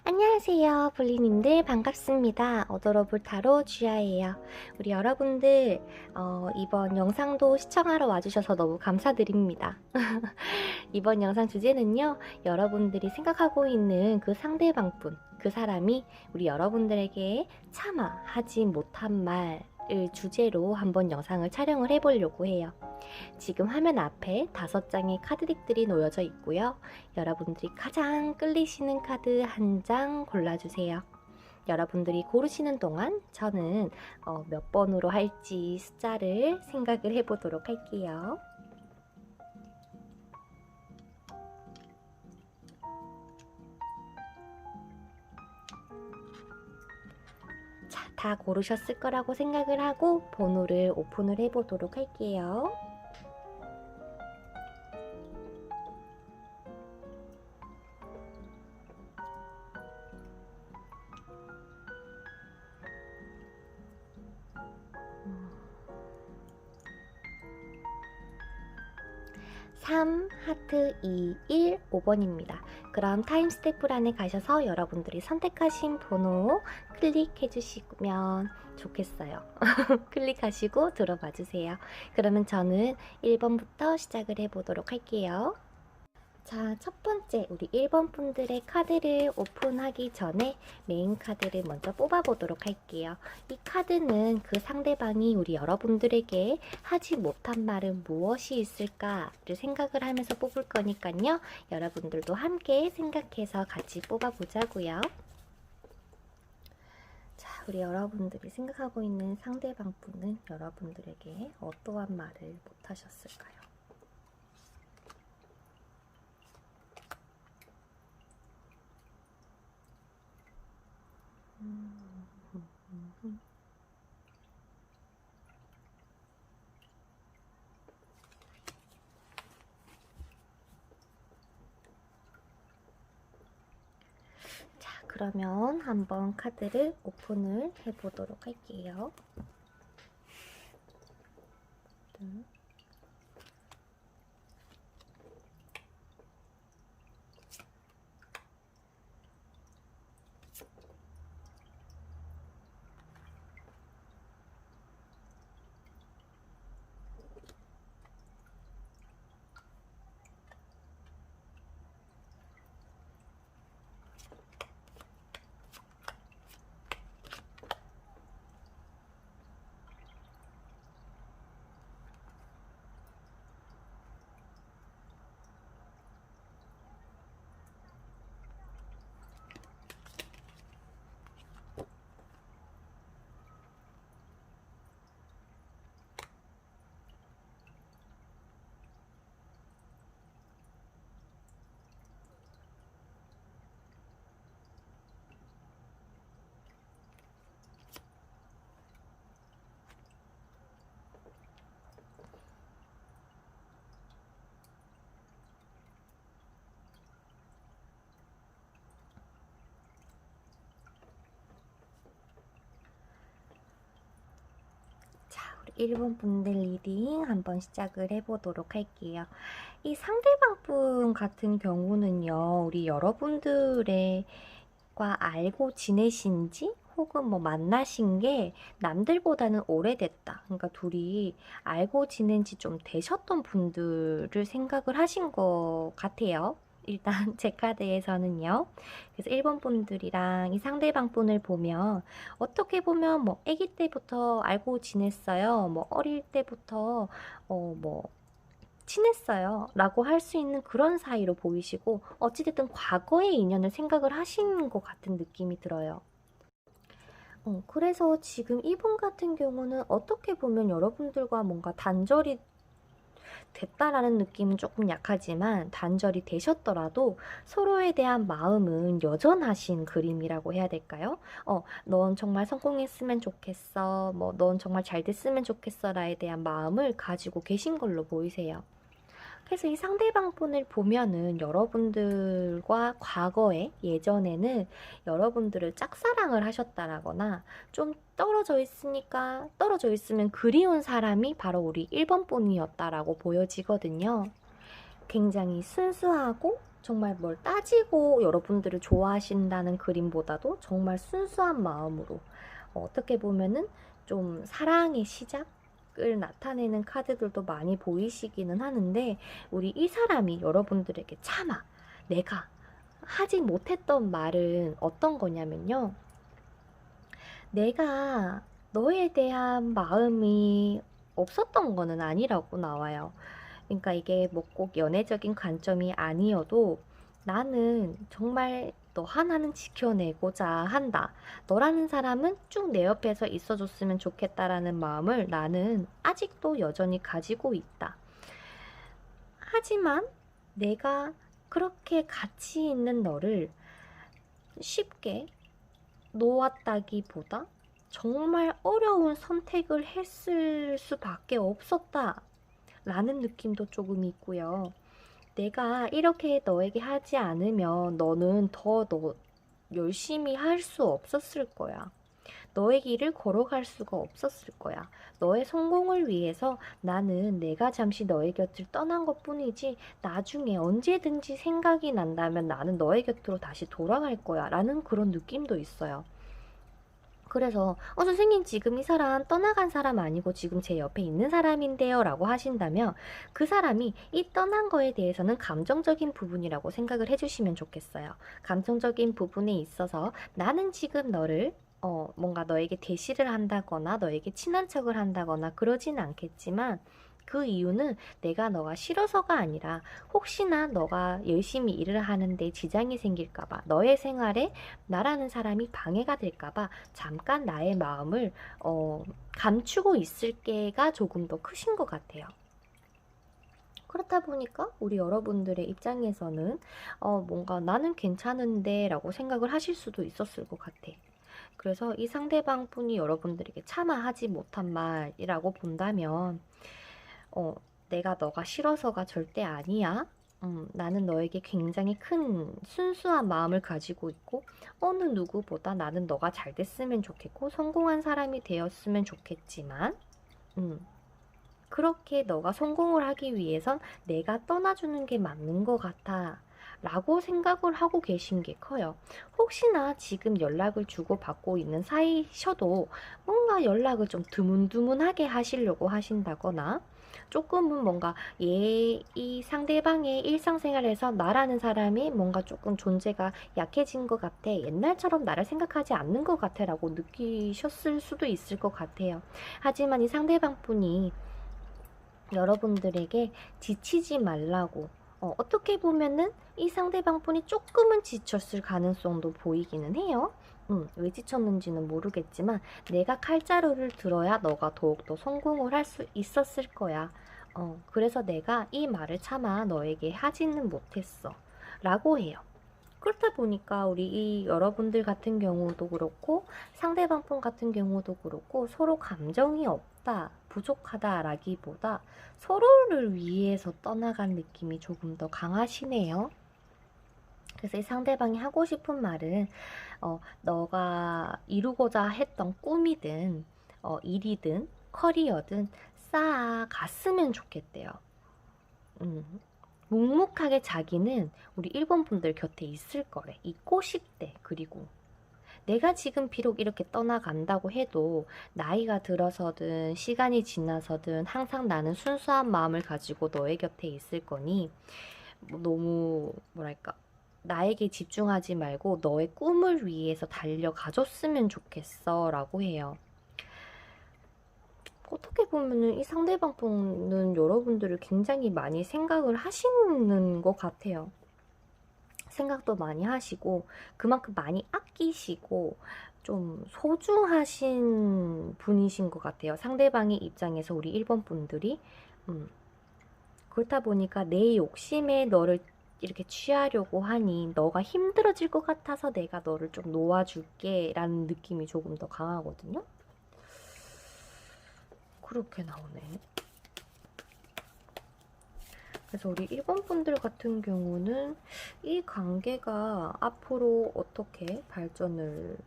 안녕하세요, 볼리님들 반갑습니다. 어도러블 타로 주야예요. 우리 여러분들 이번 영상도 시청하러 와주셔서 너무 감사드립니다. 이번 영상 주제는요, 여러분들이 생각하고 있는 그 상대방분, 그 사람이 우리 여러분들에게 차마 하지 못한 말을 주제로 한번 영상을 촬영을 해보려고 해요. 지금 화면 앞에 5장의 카드덱들이 놓여져 있고요. 여러분들이 가장 끌리시는 카드 한 장 골라주세요. 여러분들이 고르시는 동안 저는 몇 번으로 할지 숫자를 생각을 해보도록 할게요. 자, 다 고르셨을 거라고 생각을 하고 번호를 오픈을 해보도록 할게요. (3) 하트 2 1 5번입니다. 그럼 타임 스태프란에 가셔서 여러분들이 선택하신 번호 클릭해 주시면 좋겠어요. 클릭하시고 들어봐 주세요. 그러면 저는 1번부터 시작을 해보도록 할게요. 자, 첫 번째 우리 1번 분들의 카드를 오픈하기 전에 메인 카드를 먼저 뽑아보도록 할게요. 이 카드는 그 상대방이 우리 여러분들에게 하지 못한 말은 무엇이 있을까를 생각을 하면서 뽑을 거니까요. 여러분들도 함께 생각해서 같이 뽑아보자고요. 자, 우리 여러분들이 생각하고 있는 상대방 분은 여러분들에게 어떠한 말을 못하셨을까요? 자, 그러면 한번 카드를 오픈을 해보도록 할게요. 자, 우리 1번 분들 리딩 한번 시작을 해보도록 할게요. 이 상대방 분 같은 경우는요, 우리 여러분들과 알고 지내신지 혹은 뭐 만나신 게 남들보다는 오래됐다. 그러니까 둘이 알고 지낸 지 좀 되셨던 분들을 생각을 하신 것 같아요. 일단 제 카드에서는요. 그래서 1번 분들이랑 이 상대방 분을 보면 어떻게 보면 뭐 아기 때부터 알고 지냈어요. 뭐 어릴 때부터 뭐 친했어요 라고 할 수 있는 그런 사이로 보이시고, 어찌됐든 과거의 인연을 생각을 하신 것 같은 느낌이 들어요. 그래서 지금 이분 같은 경우는 어떻게 보면 여러분들과 뭔가 단절이 됐다라는 느낌은 조금 약하지만 단절이 되셨더라도 서로에 대한 마음은 여전하신 그림이라고 해야 될까요? 넌 정말 성공했으면 좋겠어. 뭐, 넌 정말 잘 됐으면 좋겠어. 라에 대한 마음을 가지고 계신 걸로 보이세요. 그래서 이 상대방 분을 보면은 여러분들과 과거에 예전에는 여러분들을 짝사랑을 하셨다라거나 좀 떨어져 있으니까 떨어져 있으면 그리운 사람이 바로 우리 1번 분이었다라고 보여지거든요. 굉장히 순수하고 정말 뭘 따지고 여러분들을 좋아하신다는 그림보다도 정말 순수한 마음으로 어떻게 보면은 좀 사랑의 시작을 나타내는 카드들도 많이 보이시기는 하는데 우리 이 사람이 여러분들에게 차마 내가 하지 못했던 말은 어떤 거냐면요. 내가 너에 대한 마음이 없었던 거는 아니라고 나와요. 그러니까 이게 뭐 꼭 연애적인 관점이 아니어도 나는 정말 너 하나는 지켜내고자 한다. 너라는 사람은 쭉 내 옆에서 있어줬으면 좋겠다라는 마음을 나는 아직도 여전히 가지고 있다. 하지만 내가 그렇게 가치 있는 너를 쉽게 놓았다기보다 정말 어려운 선택을 했을 수밖에 없었다 라는 느낌도 조금 있고요. 내가 이렇게 너에게 하지 않으면 너는 더 열심히 할 수 없었을 거야. 너의 길을 걸어갈 수가 없었을 거야. 너의 성공을 위해서 나는 내가 잠시 너의 곁을 떠난 것뿐이지 나중에 언제든지 생각이 난다면 나는 너의 곁으로 다시 돌아갈 거야 라는 그런 느낌도 있어요. 그래서 선생님 지금 이 사람 떠나간 사람 아니고 지금 제 옆에 있는 사람인데요 라고 하신다면 그 사람이 이 떠난 거에 대해서는 감정적인 부분이라고 생각을 해주시면 좋겠어요. 감정적인 부분에 있어서 나는 지금 너를 뭔가 너에게 대시를 한다거나 너에게 친한 척을 한다거나 그러진 않겠지만 그 이유는 내가 너가 싫어서가 아니라 혹시나 너가 열심히 일을 하는데 지장이 생길까봐 너의 생활에 나라는 사람이 방해가 될까봐 잠깐 나의 마음을 감추고 있을 게가 조금 더 크신 것 같아요. 그렇다 보니까 우리 여러분들의 입장에서는 뭔가 나는 괜찮은데 라고 생각을 하실 수도 있었을 것 같아. 그래서 이 상대방 분이 여러분들에게 차마 하지 못한 말이라고 본다면 내가 너가 싫어서가 절대 아니야. 나는 너에게 굉장히 큰 순수한 마음을 가지고 있고 어느 누구보다 나는 너가 잘 됐으면 좋겠고 성공한 사람이 되었으면 좋겠지만 그렇게 너가 성공을 하기 위해선 내가 떠나주는 게 맞는 것 같아 라고 생각을 하고 계신 게 커요. 혹시나 지금 연락을 주고받고 있는 사이셔도 뭔가 연락을 좀 드문드문하게 하시려고 하신다거나 조금은 뭔가 이 상대방의 일상생활에서 나라는 사람이 뭔가 조금 존재가 약해진 것 같아. 옛날처럼 나를 생각하지 않는 것 같아 라고 느끼셨을 수도 있을 것 같아요. 하지만 이 상대방 분이 여러분들에게 지치지 말라고 어떻게 보면은 이 상대방 분이 조금은 지쳤을 가능성도 보이기는 해요. 왜 지쳤는지는 모르겠지만 내가 칼자루를 들어야 너가 더욱더 성공을 할 수 있었을 거야. 그래서 내가 이 말을 차마 너에게 하지는 못했어 라고 해요. 그렇다 보니까 우리 이 여러분들 같은 경우도 그렇고 상대방 분 같은 경우도 그렇고 서로 감정이 없다, 부족하다라기보다 서로를 위해서 떠나간 느낌이 조금 더 강하시네요. 그래서 이 상대방이 하고 싶은 말은 너가 이루고자 했던 꿈이든 일이든 커리어든 쌓아갔으면 좋겠대요. 묵묵하게 자기는 우리 일본 분들 곁에 있을 거래. 있고 싶대. 그리고 내가 지금 비록 이렇게 떠나간다고 해도 나이가 들어서든 시간이 지나서든 항상 나는 순수한 마음을 가지고 너의 곁에 있을 거니 너무 뭐랄까 나에게 집중하지 말고 너의 꿈을 위해서 달려가줬으면 좋겠어 라고 해요. 어떻게 보면은 이 상대방 분은 여러분들을 굉장히 많이 생각을 하시는 것 같아요. 생각도 많이 하시고 그만큼 많이 아끼시고 좀 소중하신 분이신 것 같아요. 상대방의 입장에서 우리 1번 분들이 그렇다 보니까 내 욕심에 너를 이렇게 취하려고 하니 너가 힘들어질 것 같아서 내가 너를 좀 놓아줄게 라는 느낌이 조금 더 강하거든요. 그렇게 나오네. 그래서 우리 1번 분들 같은 경우는 이 관계가 앞으로 어떻게 발전을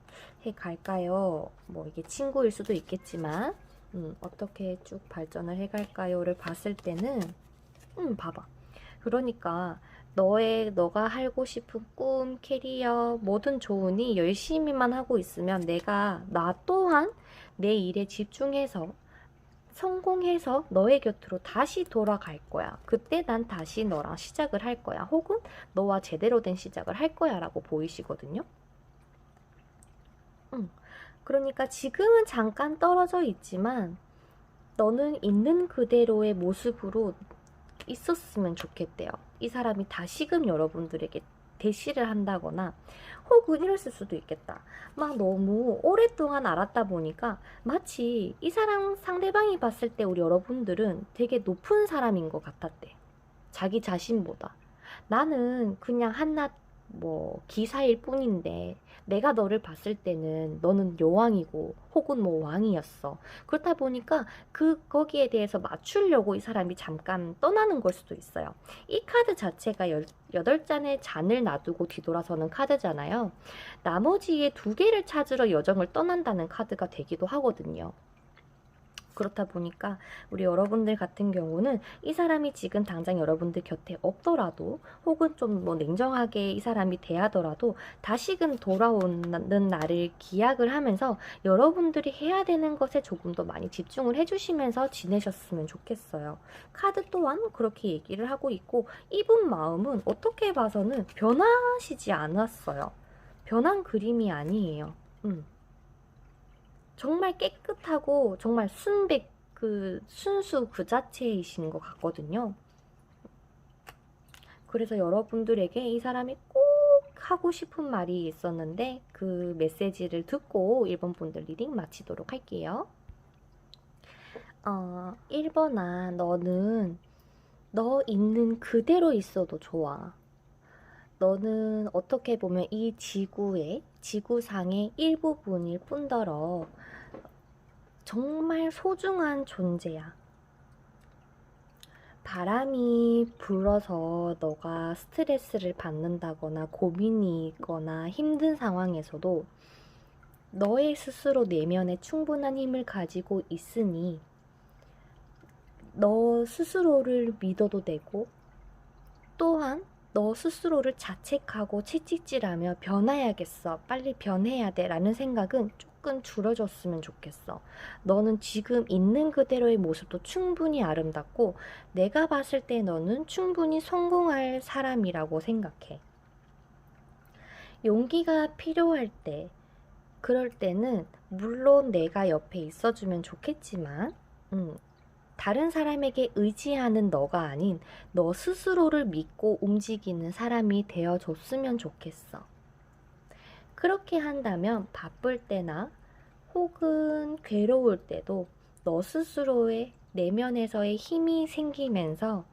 해 갈까요? 뭐 이게 친구일 수도 있겠지만 어떻게 쭉 발전을 해 갈까요를 봤을 때는 봐봐. 그러니까 너가 하고 싶은 꿈, 캐리어, 뭐든 좋으니 열심히만 하고 있으면 나 또한 내 일에 집중해서 성공해서 너의 곁으로 다시 돌아갈 거야. 그때 난 다시 너랑 시작을 할 거야. 혹은 너와 제대로 된 시작을 할 거야 라고 보이시거든요. 그러니까 지금은 잠깐 떨어져 있지만 너는 있는 그대로의 모습으로 있었으면 좋겠대요. 이 사람이 다시금 여러분들에게 대시를 한다거나 혹은 이랬을 수도 있겠다. 막 너무 오랫동안 알았다 보니까 마치 이 사람 상대방이 봤을 때 우리 여러분들은 되게 높은 사람인 것 같았대. 자기 자신보다. 나는 그냥 한낱 기사일 뿐인데 내가 너를 봤을 때는 너는 여왕이고 혹은 왕이었어. 그렇다 보니까 거기에 대해서 맞추려고 이 사람이 잠깐 떠나는 걸 수도 있어요. 이 카드 자체가 8잔의 잔을 놔두고 뒤돌아서는 카드잖아요. 나머지의 2개를 찾으러 여정을 떠난다는 카드가 되기도 하거든요. 그렇다 보니까 우리 여러분들 같은 경우는 이 사람이 지금 당장 여러분들 곁에 없더라도 혹은 좀 냉정하게 이 사람이 대하더라도 다시금 돌아오는 날을 기약을 하면서 여러분들이 해야 되는 것에 조금 더 많이 집중을 해주시면서 지내셨으면 좋겠어요. 카드 또한 그렇게 얘기를 하고 있고 이분 마음은 어떻게 봐서는 변하시지 않았어요. 변한 그림이 아니에요. 정말 깨끗하고 정말 순수 그 자체이신 것 같거든요. 그래서 여러분들에게 이 사람이 꼭 하고 싶은 말이 있었는데 그 메시지를 듣고 1번 분들 리딩 마치도록 할게요. 1번아, 너는 너 있는 그대로 있어도 좋아. 너는 어떻게 보면 이 지구상의 일부분일 뿐더러 정말 소중한 존재야. 바람이 불어서 너가 스트레스를 받는다거나 고민이 있거나 힘든 상황에서도 너의 스스로 내면에 충분한 힘을 가지고 있으니 너 스스로를 믿어도 되고 또한 너 스스로를 자책하고 채찍질하며 변해야겠어, 빨리 변해야 돼 라는 생각은 조금 줄어줬으면 좋겠어. 너는 지금 있는 그대로의 모습도 충분히 아름답고 내가 봤을 때 너는 충분히 성공할 사람이라고 생각해. 용기가 필요할 때, 그럴 때는 물론 내가 옆에 있어주면 좋겠지만 다른 사람에게 의지하는 너가 아닌 너 스스로를 믿고 움직이는 사람이 되어줬으면 좋겠어. 그렇게 한다면 바쁠 때나 혹은 괴로울 때도 너 스스로의 내면에서의 힘이 생기면서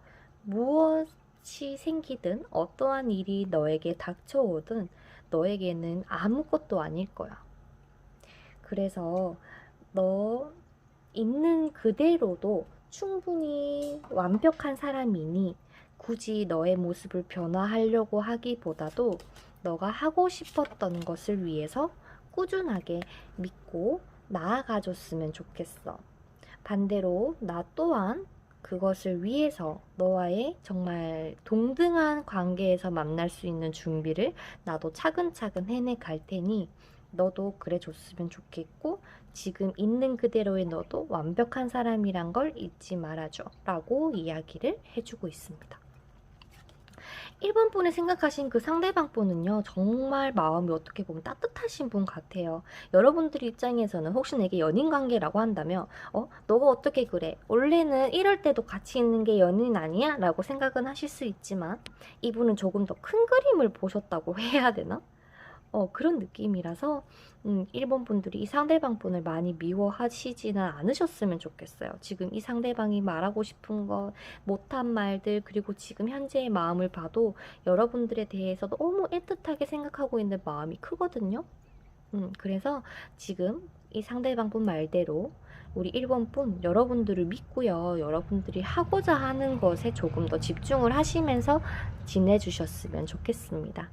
무엇이 생기든 어떠한 일이 너에게 닥쳐오든 너에게는 아무것도 아닐 거야. 그래서 너 있는 그대로도 충분히 완벽한 사람이니 굳이 너의 모습을 변화하려고 하기보다도 너가 하고 싶었던 것을 위해서 꾸준하게 믿고 나아가줬으면 좋겠어. 반대로 나 또한 그것을 위해서 너와의 정말 동등한 관계에서 만날 수 있는 준비를 나도 차근차근 해내갈 테니 너도 그래 줬으면 좋겠고 지금 있는 그대로의 너도 완벽한 사람이란 걸 잊지 말아줘 라고 이야기를 해주고 있습니다. 1번 분이 생각하신 그 상대방 분은요, 정말 마음이 어떻게 보면 따뜻하신 분 같아요. 여러분들 입장에서는 혹시 내게 연인 관계라고 한다면 너가 어떻게 그래? 원래는 이럴 때도 같이 있는 게 연인 아니야? 라고 생각은 하실 수 있지만 이분은 조금 더 큰 그림을 보셨다고 해야 되나? 그런 느낌이라서 1번 분들이 이 상대방 분을 많이 미워하시지는 않으셨으면 좋겠어요. 지금 이 상대방이 말하고 싶은 것, 못한 말들, 그리고 지금 현재의 마음을 봐도 여러분들에 대해서 너무 애틋하게 생각하고 있는 마음이 크거든요. 그래서 지금 이 상대방 분 말대로 우리 1번 분 여러분들을 믿고요. 여러분들이 하고자 하는 것에 조금 더 집중을 하시면서 지내주셨으면 좋겠습니다.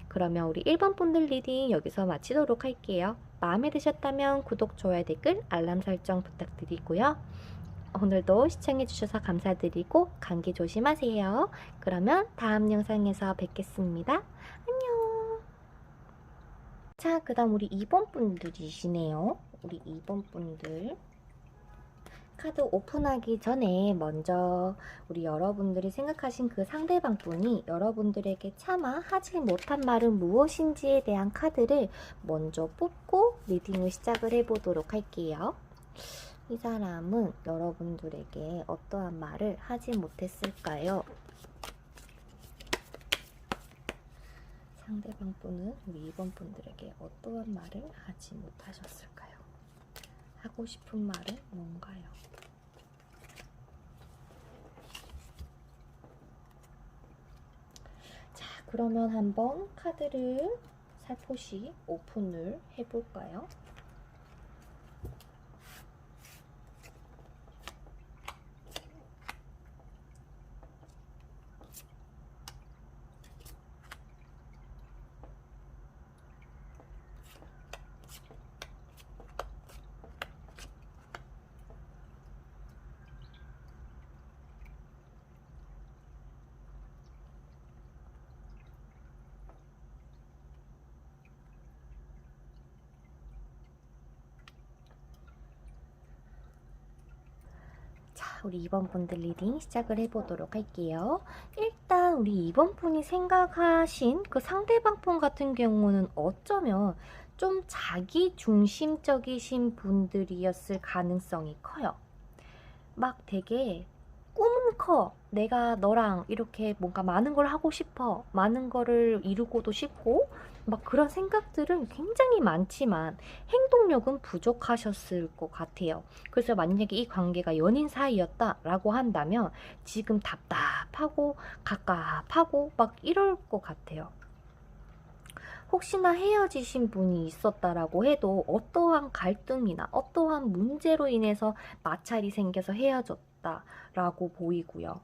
그러면 우리 1번 분들 리딩 여기서 마치도록 할게요. 마음에 드셨다면 구독, 좋아요, 댓글, 알람 설정 부탁드리고요. 오늘도 시청해주셔서 감사드리고 감기 조심하세요. 그러면 다음 영상에서 뵙겠습니다. 안녕. 자, 그 다음 우리 2번 분들이시네요. 우리 2번 분들. 카드 오픈하기 전에 먼저 우리 여러분들이 생각하신 그 상대방 분이 여러분들에게 차마 하지 못한 말은 무엇인지에 대한 카드를 먼저 뽑고 리딩을 시작을 해보도록 할게요. 이 사람은 여러분들에게 어떠한 말을 하지 못했을까요? 상대방 분은 우리 2번 분들에게 어떠한 말을 하지 못하셨을까요? 하고 싶은 말은 뭔가요? 자, 그러면 한번 카드를 살포시 오픈을 해볼까요? 우리 2번 분들 리딩 시작을 해보도록 할게요. 일단 우리 2번 분이 생각하신 그 상대방 분 같은 경우는 어쩌면 좀 자기 중심적이신 분들이었을 가능성이 커요. 막 되게 꿈은 커. 내가 너랑 이렇게 뭔가 많은 걸 하고 싶어. 많은 거를 이루고도 싶고 막 그런 생각들은 굉장히 많지만 행동력은 부족하셨을 것 같아요. 그래서 만약에 이 관계가 연인 사이였다라고 한다면 지금 답답하고 갑갑하고 막 이럴 것 같아요. 혹시나 헤어지신 분이 있었다라고 해도 어떠한 갈등이나 어떠한 문제로 인해서 마찰이 생겨서 헤어졌다라고 보이고요.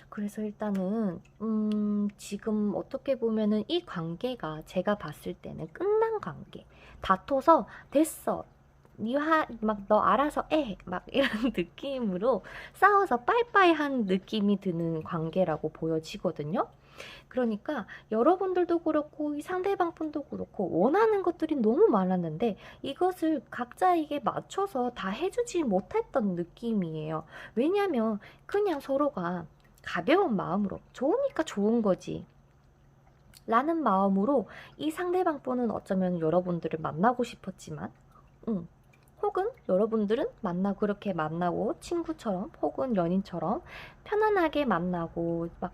그래서 일단은 지금 어떻게 보면은 이 관계가 제가 봤을 때는 끝난 관계. 다퉈서 됐어. 막 너 알아서 막 이런 느낌으로 싸워서 빠이빠이한 느낌이 드는 관계라고 보여지거든요. 그러니까 여러분들도 그렇고 이 상대방 분도 그렇고 원하는 것들이 너무 많았는데 이것을 각자에게 맞춰서 다 해주지 못했던 느낌이에요. 왜냐면 그냥 서로가 가벼운 마음으로 좋으니까 좋은 거지 라는 마음으로 이 상대방 분은 어쩌면 여러분들을 만나고 싶었지만 혹은 여러분들은 그렇게 만나고 친구처럼 혹은 연인처럼 편안하게 만나고 막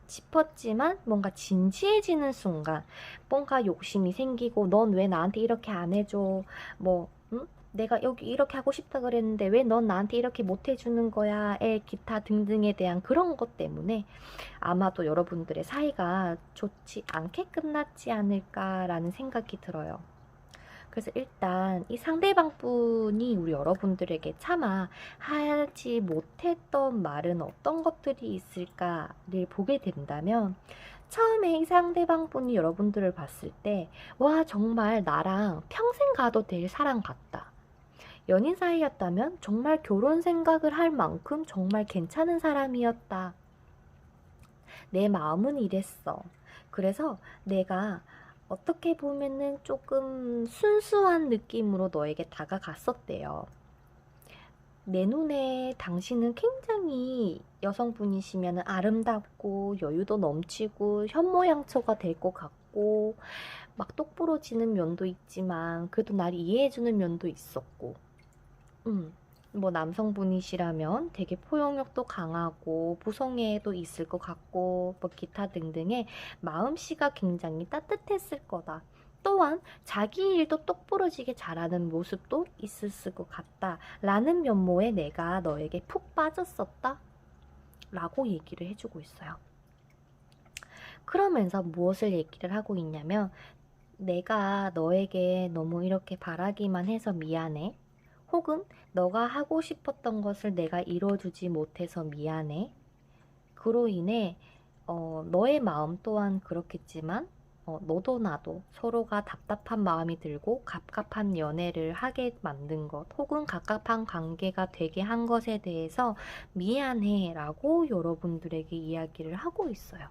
싶었지만 뭔가 진지해지는 순간 뭔가 욕심이 생기고 넌 왜 나한테 이렇게 안 해줘 뭐 내가 여기 이렇게 하고 싶다 그랬는데 왜 넌 나한테 이렇게 못 해주는 거야 기타 등등에 대한 그런 것 때문에 아마도 여러분들의 사이가 좋지 않게 끝났지 않을까라는 생각이 들어요. 그래서 일단 이 상대방 분이 우리 여러분들에게 차마 하지 못했던 말은 어떤 것들이 있을까를 보게 된다면 처음에 이 상대방 분이 여러분들을 봤을 때 와 정말 나랑 평생 가도 될 사람 같다. 연인 사이였다면 정말 결혼 생각을 할 만큼 정말 괜찮은 사람이었다. 내 마음은 이랬어. 그래서 내가 어떻게 보면은 조금 순수한 느낌으로 너에게 다가갔었대요. 내 눈에 당신은 굉장히 여성분이시면 아름답고 여유도 넘치고 현모양처가 될 것 같고 막 똑부러지는 면도 있지만 그래도 날 이해해주는 면도 있었고 뭐 남성분이시라면 되게 포용력도 강하고 보성애도 있을 것 같고 뭐 기타 등등의 마음씨가 굉장히 따뜻했을 거다. 또한 자기 일도 똑부러지게 잘하는 모습도 있었을 것 같다 라는 면모에 내가 너에게 푹 빠졌었다 라고 얘기를 해주고 있어요. 그러면서 무엇을 얘기를 하고 있냐면 내가 너에게 너무 이렇게 바라기만 해서 미안해. 혹은 너가 하고 싶었던 것을 내가 이뤄주지 못해서 미안해. 그로 인해 너의 마음 또한 그렇겠지만 너도 나도 서로가 답답한 마음이 들고 갑갑한 연애를 하게 만든 것 혹은 갑갑한 관계가 되게 한 것에 대해서 미안해 라고 여러분들에게 이야기를 하고 있어요.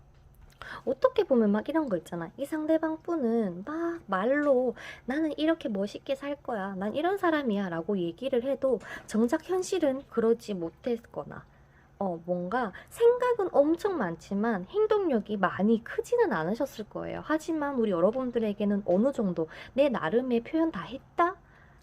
어떻게 보면 막 이런 거 있잖아. 이 상대방 분은 막 말로 나는 이렇게 멋있게 살 거야. 난 이런 사람이야 라고 얘기를 해도 정작 현실은 그러지 못했거나 뭔가 생각은 엄청 많지만 행동력이 많이 크지는 않으셨을 거예요. 하지만 우리 여러분들에게는 어느 정도 내 나름의 표현 다 했다?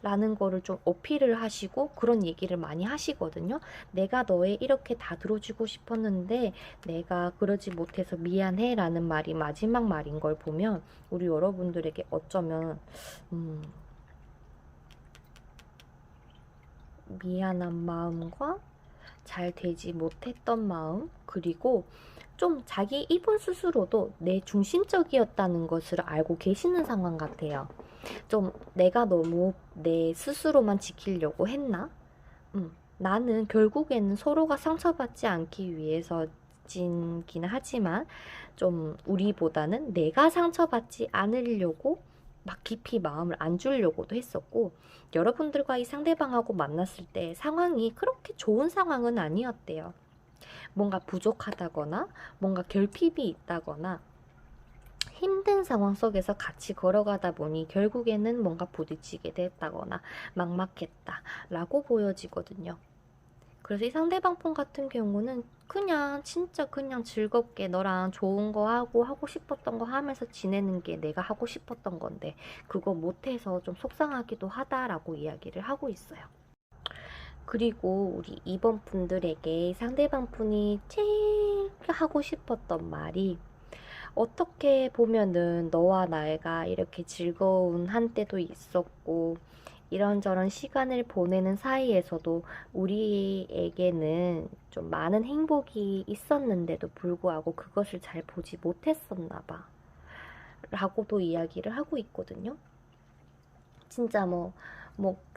라는 거를 좀 어필을 하시고 그런 얘기를 많이 하시거든요. 내가 너의 이렇게 다 들어주고 싶었는데 내가 그러지 못해서 미안해 라는 말이 마지막 말인 걸 보면 우리 여러분들에게 어쩌면 미안한 마음과 잘 되지 못했던 마음 그리고 좀 자기 이분 스스로도 내 중심적이었다는 것을 알고 계시는 상황 같아요. 좀 내가 너무 내 스스로만 지키려고 했나? 나는 결국에는 서로가 상처받지 않기 위해서진긴 하지만 좀 우리보다는 내가 상처받지 않으려고 막 깊이 마음을 안 주려고도 했었고 여러분들과 이 상대방하고 만났을 때 상황이 그렇게 좋은 상황은 아니었대요. 뭔가 부족하다거나 뭔가 결핍이 있다거나 힘든 상황 속에서 같이 걸어가다 보니 결국에는 뭔가 부딪히게 됐다거나 막막했다라고 보여지거든요. 그래서 이 상대방 폰 같은 경우는 그냥 진짜 그냥 즐겁게 너랑 좋은 거 하고 싶었던 거 하면서 지내는 게 내가 하고 싶었던 건데 그거 못해서 좀 속상하기도 하다라고 이야기를 하고 있어요. 그리고 우리 2번 분들에게 상대방 분이 제일 하고 싶었던 말이 어떻게 보면은 너와 나가 이렇게 즐거운 한때도 있었고 이런저런 시간을 보내는 사이에서도 우리에게는 좀 많은 행복이 있었는데도 불구하고 그것을 잘 보지 못했었나 봐 라고도 이야기를 하고 있거든요. 진짜 뭐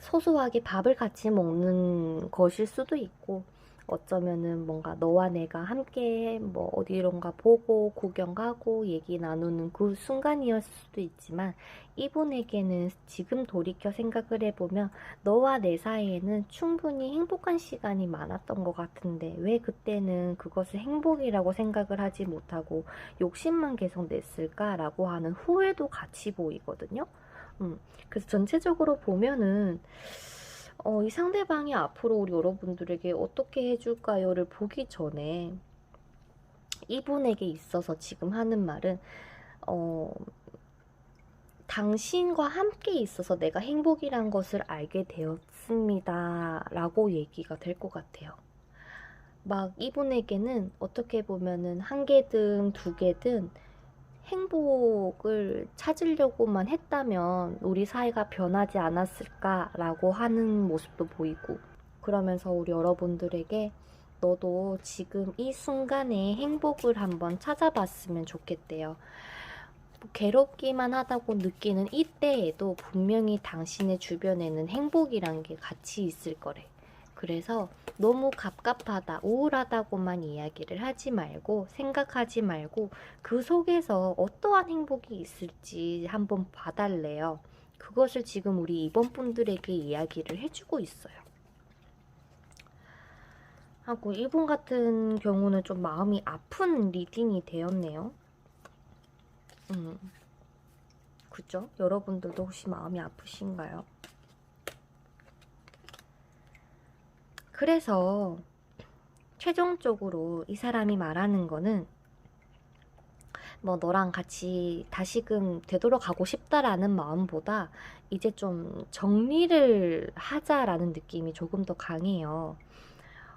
소소하게 밥을 같이 먹는 것일 수도 있고 어쩌면은 뭔가 너와 내가 함께 뭐 어디론가 보고 구경 가고 얘기 나누는 그 순간이었을 수도 있지만 이분에게는 지금 돌이켜 생각을 해보면 너와 내 사이에는 충분히 행복한 시간이 많았던 것 같은데 왜 그때는 그것을 행복이라고 생각을 하지 못하고 욕심만 계속 냈을까라고 하는 후회도 같이 보이거든요. 그래서 전체적으로 보면은 이 상대방이 앞으로 우리 여러분들에게 어떻게 해줄까요를 보기 전에 이분에게 있어서 지금 하는 말은 당신과 함께 있어서 내가 행복이란 것을 알게 되었습니다 라고 얘기가 될 것 같아요. 막 이분에게는 어떻게 보면은 한 개든 두 개든 행복을 찾으려고만 했다면 우리 사이가 변하지 않았을까라고 하는 모습도 보이고 그러면서 우리 여러분들에게 너도 지금 이 순간에 행복을 한번 찾아봤으면 좋겠대요. 괴롭기만 하다고 느끼는 이때에도 분명히 당신의 주변에는 행복이란 게 같이 있을 거래. 그래서 너무 갑갑하다, 우울하다고만 이야기를 하지 말고 생각하지 말고 그 속에서 어떠한 행복이 있을지 한번 봐달래요. 그것을 지금 우리 2번 분들에게 이야기를 해주고 있어요. 하고 이분 같은 경우는 좀 마음이 아픈 리딩이 되었네요. 그죠? 여러분들도 혹시 마음이 아프신가요? 그래서 최종적으로 이 사람이 말하는 거는 뭐 너랑 같이 다시금 되돌아가고 싶다라는 마음보다 이제 좀 정리를 하자라는 느낌이 조금 더 강해요.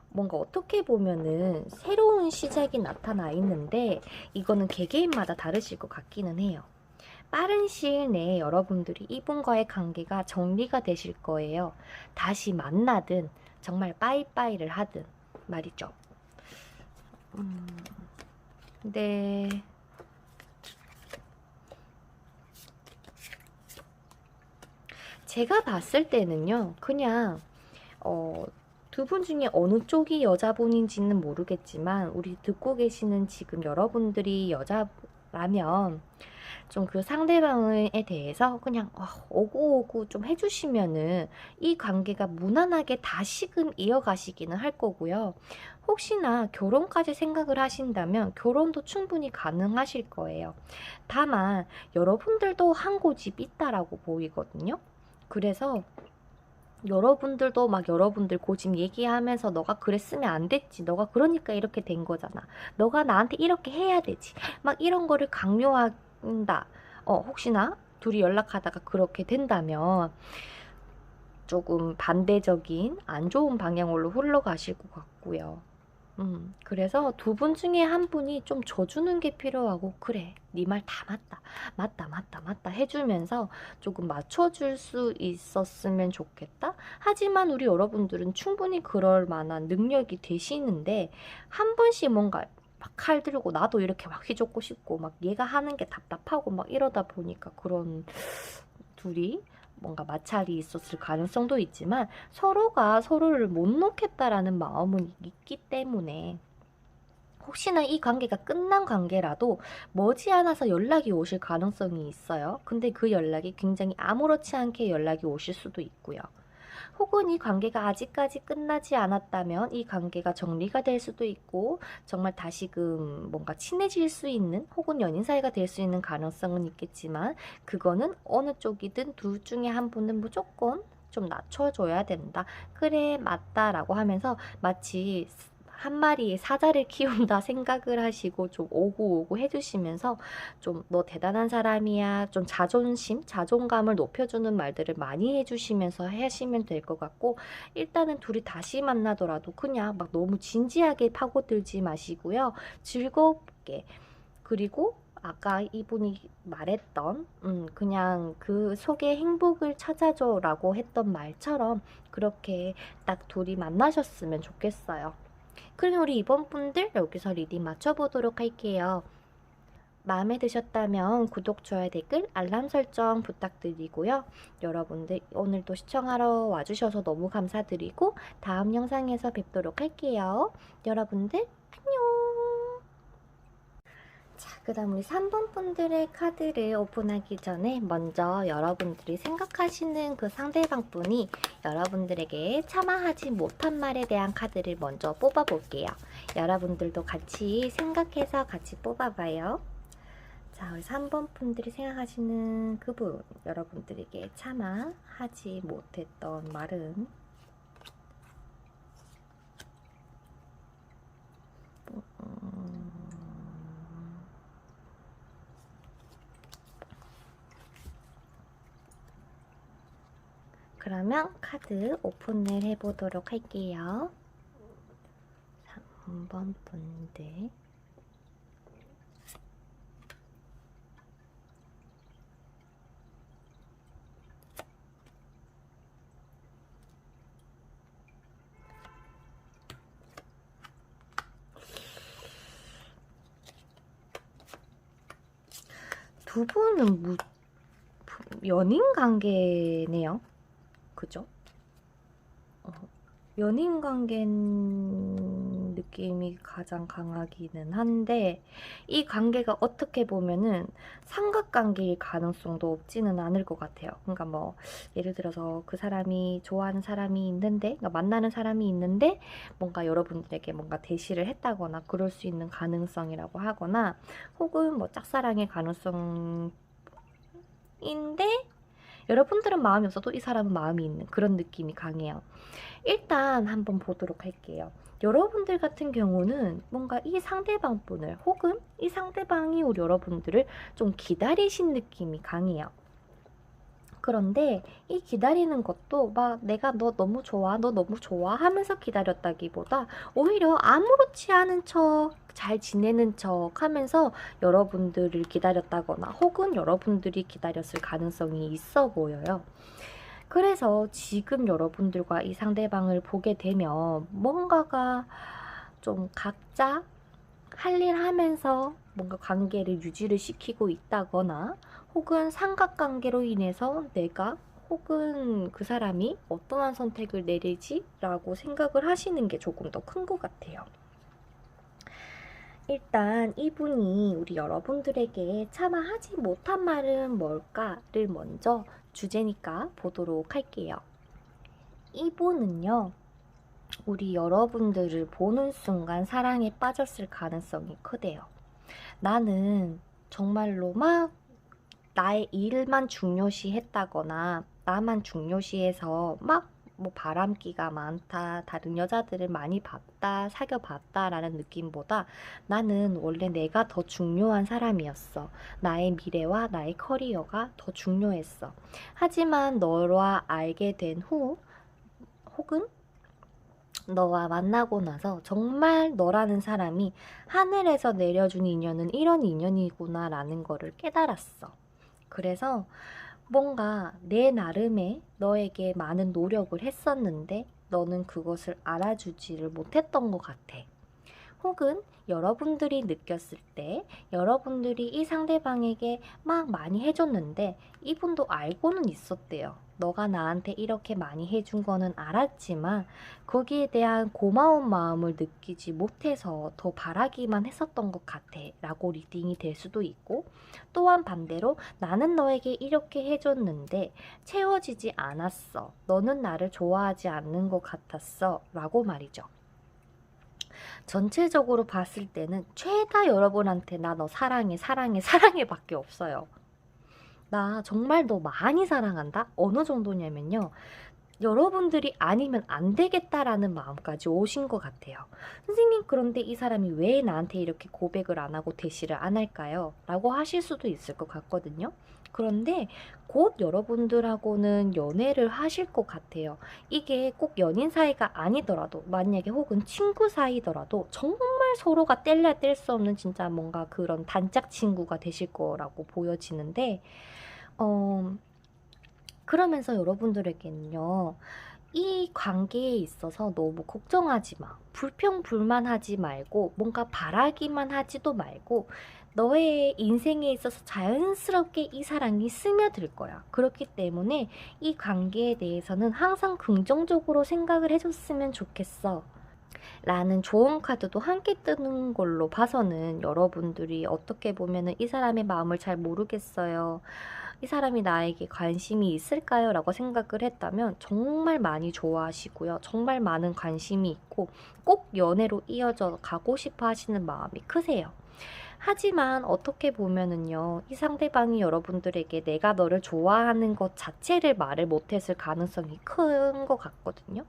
뭔가 어떻게 보면은 새로운 시작이 나타나 있는데 이거는 개개인마다 다르실 것 같기는 해요. 빠른 시일 내에 여러분들이 이분과의 관계가 정리가 되실 거예요. 다시 만나든 정말 빠이빠이를 하든 말이죠. 네. 제가 봤을 때는요. 그냥 두 분 중에 어느 쪽이 여자분인지는 모르겠지만 우리 듣고 계시는 지금 여러분들이 여자라면 좀 그 상대방에 대해서 그냥 오구오구 좀 해주시면은 이 관계가 무난하게 다시금 이어가시기는 할 거고요. 혹시나 결혼까지 생각을 하신다면 결혼도 충분히 가능하실 거예요. 다만 여러분들도 한 고집 있다라고 보이거든요. 그래서 여러분들도 막 여러분들 고집 얘기하면서 너가 그랬으면 안 됐지. 너가 그러니까 이렇게 된 거잖아. 너가 나한테 이렇게 해야 되지. 막 이런 거를 강요한다. 혹시나 둘이 연락하다가 그렇게 된다면 조금 반대적인 안 좋은 방향으로 흘러가실 것 같고요. 그래서 두 분 중에 한 분이 좀 져주는 게 필요하고, 그래, 네 말 다 맞다. 맞다, 맞다, 맞다 해주면서 조금 맞춰줄 수 있었으면 좋겠다. 하지만 우리 여러분들은 충분히 그럴 만한 능력이 되시는데, 한 분씩 뭔가 막 칼 들고 나도 이렇게 막 휘젓고 싶고, 막 얘가 하는 게 답답하고 막 이러다 보니까 그런 둘이 뭔가 마찰이 있었을 가능성도 있지만 서로가 서로를 못 놓겠다라는 마음은 있기 때문에 혹시나 이 관계가 끝난 관계라도 머지않아서 연락이 오실 가능성이 있어요. 근데 그 연락이 굉장히 아무렇지 않게 연락이 오실 수도 있고요. 혹은 이 관계가 아직까지 끝나지 않았다면 이 관계가 정리가 될 수도 있고 정말 다시금 뭔가 친해질 수 있는 혹은 연인 사이가 될 수 있는 가능성은 있겠지만 그거는 어느 쪽이든 둘 중에 한 분은 무조건 좀 낮춰줘야 된다. 그래 맞다라고 하면서 마치 한 마리의 사자를 키운다 생각을 하시고 좀 오구오구 해주시면서 좀 너 대단한 사람이야 좀 자존심, 자존감을 높여주는 말들을 많이 해주시면서 하시면 될 것 같고 일단은 둘이 다시 만나더라도 그냥 막 너무 진지하게 파고들지 마시고요. 즐겁게 그리고 아까 이분이 말했던 그냥 그 속에 행복을 찾아줘 라고 했던 말처럼 그렇게 딱 둘이 만나셨으면 좋겠어요. 그럼 우리 이번 분들 여기서 리딩 맞춰보도록 할게요. 마음에 드셨다면 구독, 좋아요, 댓글, 알람 설정 부탁드리고요. 여러분들 오늘도 시청하러 와주셔서 너무 감사드리고 다음 영상에서 뵙도록 할게요. 여러분들 안녕. 자, 그 다음 우리 3번 분들의 카드를 오픈하기 전에 먼저 여러분들이 생각하시는 그 상대방 분이 여러분들에게 참아하지 못한 말에 대한 카드를 먼저 뽑아볼게요. 여러분들도 같이 생각해서 같이 뽑아봐요. 자, 우리 3번 분들이 생각하시는 그분, 여러분들에게 참아하지 못했던 말은 그러면 카드 오픈을 해보도록 할게요. 3번 분들 두 분은 연인 관계네요. 그죠? 연인 관계 느낌이 가장 강하기는 한데 이 관계가 어떻게 보면은 삼각관계일 가능성도 없지는 않을 것 같아요. 그러니까 뭐 예를 들어서 그 사람이 좋아하는 사람이 있는데 그러니까 만나는 사람이 있는데 뭔가 여러분들에게 뭔가 대시를 했다거나 그럴 수 있는 가능성이라고 하거나 혹은 뭐 짝사랑의 가능성인데 여러분들은 마음이 없어도 이 사람은 마음이 있는 그런 느낌이 강해요. 일단 한번 보도록 할게요. 여러분들 같은 경우는 뭔가 이 상대방 분을 혹은 이 상대방이 우리 여러분들을 좀 기다리신 느낌이 강해요. 그런데 이 기다리는 것도 막 내가 너 너무 좋아, 너 너무 좋아 하면서 기다렸다기보다 오히려 아무렇지 않은 척, 잘 지내는 척 하면서 여러분들을 기다렸다거나 혹은 여러분들이 기다렸을 가능성이 있어 보여요. 그래서 지금 여러분들과 이 상대방을 보게 되면 뭔가가 좀 각자 할 일 하면서 뭔가 관계를 유지를 시키고 있다거나 혹은 삼각관계로 인해서 내가 혹은 그 사람이 어떠한 선택을 내리지? 라고 생각을 하시는 게 조금 더 큰 것 같아요. 일단 이분이 우리 여러분들에게 차마 하지 못한 말은 뭘까를 먼저 주제니까 보도록 할게요. 이분은요, 우리 여러분들을 보는 순간 사랑에 빠졌을 가능성이 크대요. 나는 정말로 막 나의 일만 중요시 했다거나 나만 중요시해서 막 뭐 바람기가 많다, 다른 여자들을 많이 봤다, 사귀어봤다 라는 느낌보다 나는 원래 내가 더 중요한 사람이었어. 나의 미래와 나의 커리어가 더 중요했어. 하지만 너와 알게 된 후, 혹은 너와 만나고 나서 정말 너라는 사람이 하늘에서 내려준 인연은 이런 인연이구나 라는 거를 깨달았어. 그래서 뭔가 내 나름의 너에게 많은 노력을 했었는데 너는 그것을 알아주지를 못했던 것 같아. 혹은 여러분들이 느꼈을 때 여러분들이 이 상대방에게 막 많이 해줬는데 이분도 알고는 있었대요. 너가 나한테 이렇게 많이 해준 거는 알았지만 거기에 대한 고마운 마음을 느끼지 못해서 더 바라기만 했었던 것 같아 라고 리딩이 될 수도 있고, 또한 반대로 나는 너에게 이렇게 해줬는데 채워지지 않았어. 너는 나를 좋아하지 않는 것 같았어 라고 말이죠. 전체적으로 봤을 때는 죄다 여러분한테 나 너 사랑해 사랑해 사랑해 밖에 없어요. 나 정말 너 많이 사랑한다? 어느 정도냐면요, 여러분들이 아니면 안 되겠다라는 마음까지 오신 것 같아요. 선생님, 그런데 이 사람이 왜 나한테 이렇게 고백을 안 하고 대시를 안 할까요? 라고 하실 수도 있을 것 같거든요. 그런데 곧 여러분들하고는 연애를 하실 것 같아요. 이게 꼭 연인 사이가 아니더라도, 만약에 혹은 친구 사이더라도 정말 서로가 뗄래야 뗄 수 없는 진짜 뭔가 그런 단짝 친구가 되실 거라고 보여지는데, 그러면서 여러분들에게는요, 이 관계에 있어서 너무 걱정하지 마. 불평불만하지 말고 뭔가 바라기만 하지도 말고 너의 인생에 있어서 자연스럽게 이 사랑이 스며들 거야. 그렇기 때문에 이 관계에 대해서는 항상 긍정적으로 생각을 해줬으면 좋겠어. 라는 좋은 카드도 함께 뜨는 걸로 봐서는 여러분들이 어떻게 보면은 이 사람의 마음을 잘 모르겠어요, 이 사람이 나에게 관심이 있을까요? 라고 생각을 했다면 정말 많이 좋아하시고요. 정말 많은 관심이 있고 꼭 연애로 이어져 가고 싶어 하시는 마음이 크세요. 하지만 어떻게 보면은요, 이 상대방이 여러분들에게 내가 너를 좋아하는 것 자체를 말을 못했을 가능성이 큰 것 같거든요.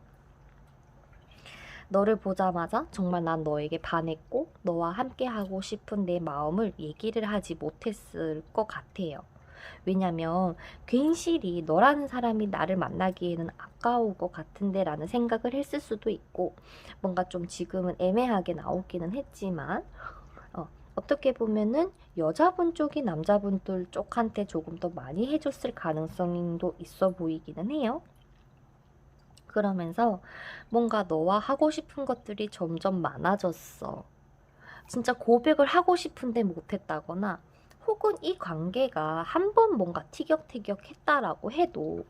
너를 보자마자 정말 난 너에게 반했고 너와 함께 하고 싶은 내 마음을 얘기를 하지 못했을 것 같아요. 왜냐면 괜시리 너라는 사람이 나를 만나기에는 아까울 것 같은데 라는 생각을 했을 수도 있고, 뭔가 좀 지금은 애매하게 나오기는 했지만 어떻게 보면은 여자분 쪽이 남자분들 쪽한테 조금 더 많이 해줬을 가능성도 있어 보이기는 해요. 그러면서 뭔가 너와 하고 싶은 것들이 점점 많아졌어. 진짜 고백을 하고 싶은데 못했다거나, 혹은 이 관계가 한 번 뭔가 티격태격 했다라고 해도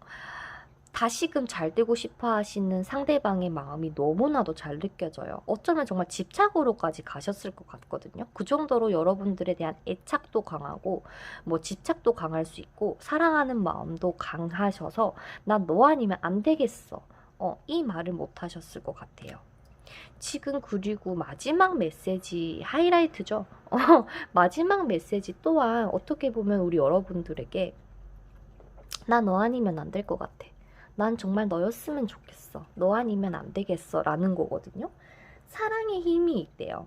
다시금 잘 되고 싶어 하시는 상대방의 마음이 너무나도 잘 느껴져요. 어쩌면 정말 집착으로까지 가셨을 것 같거든요. 그 정도로 여러분들에 대한 애착도 강하고 뭐 집착도 강할 수 있고 사랑하는 마음도 강하셔서 난 너 아니면 안 되겠어, 이 말을 못 하셨을 것 같아요. 지금 그리고 마지막 메시지 하이라이트죠. 마지막 메시지 또한 어떻게 보면 우리 여러분들에게 나 너 아니면 안 될 것 같아, 난 정말 너였으면 좋겠어, 너 아니면 안 되겠어 라는 거거든요. 사랑의 힘이 있대요.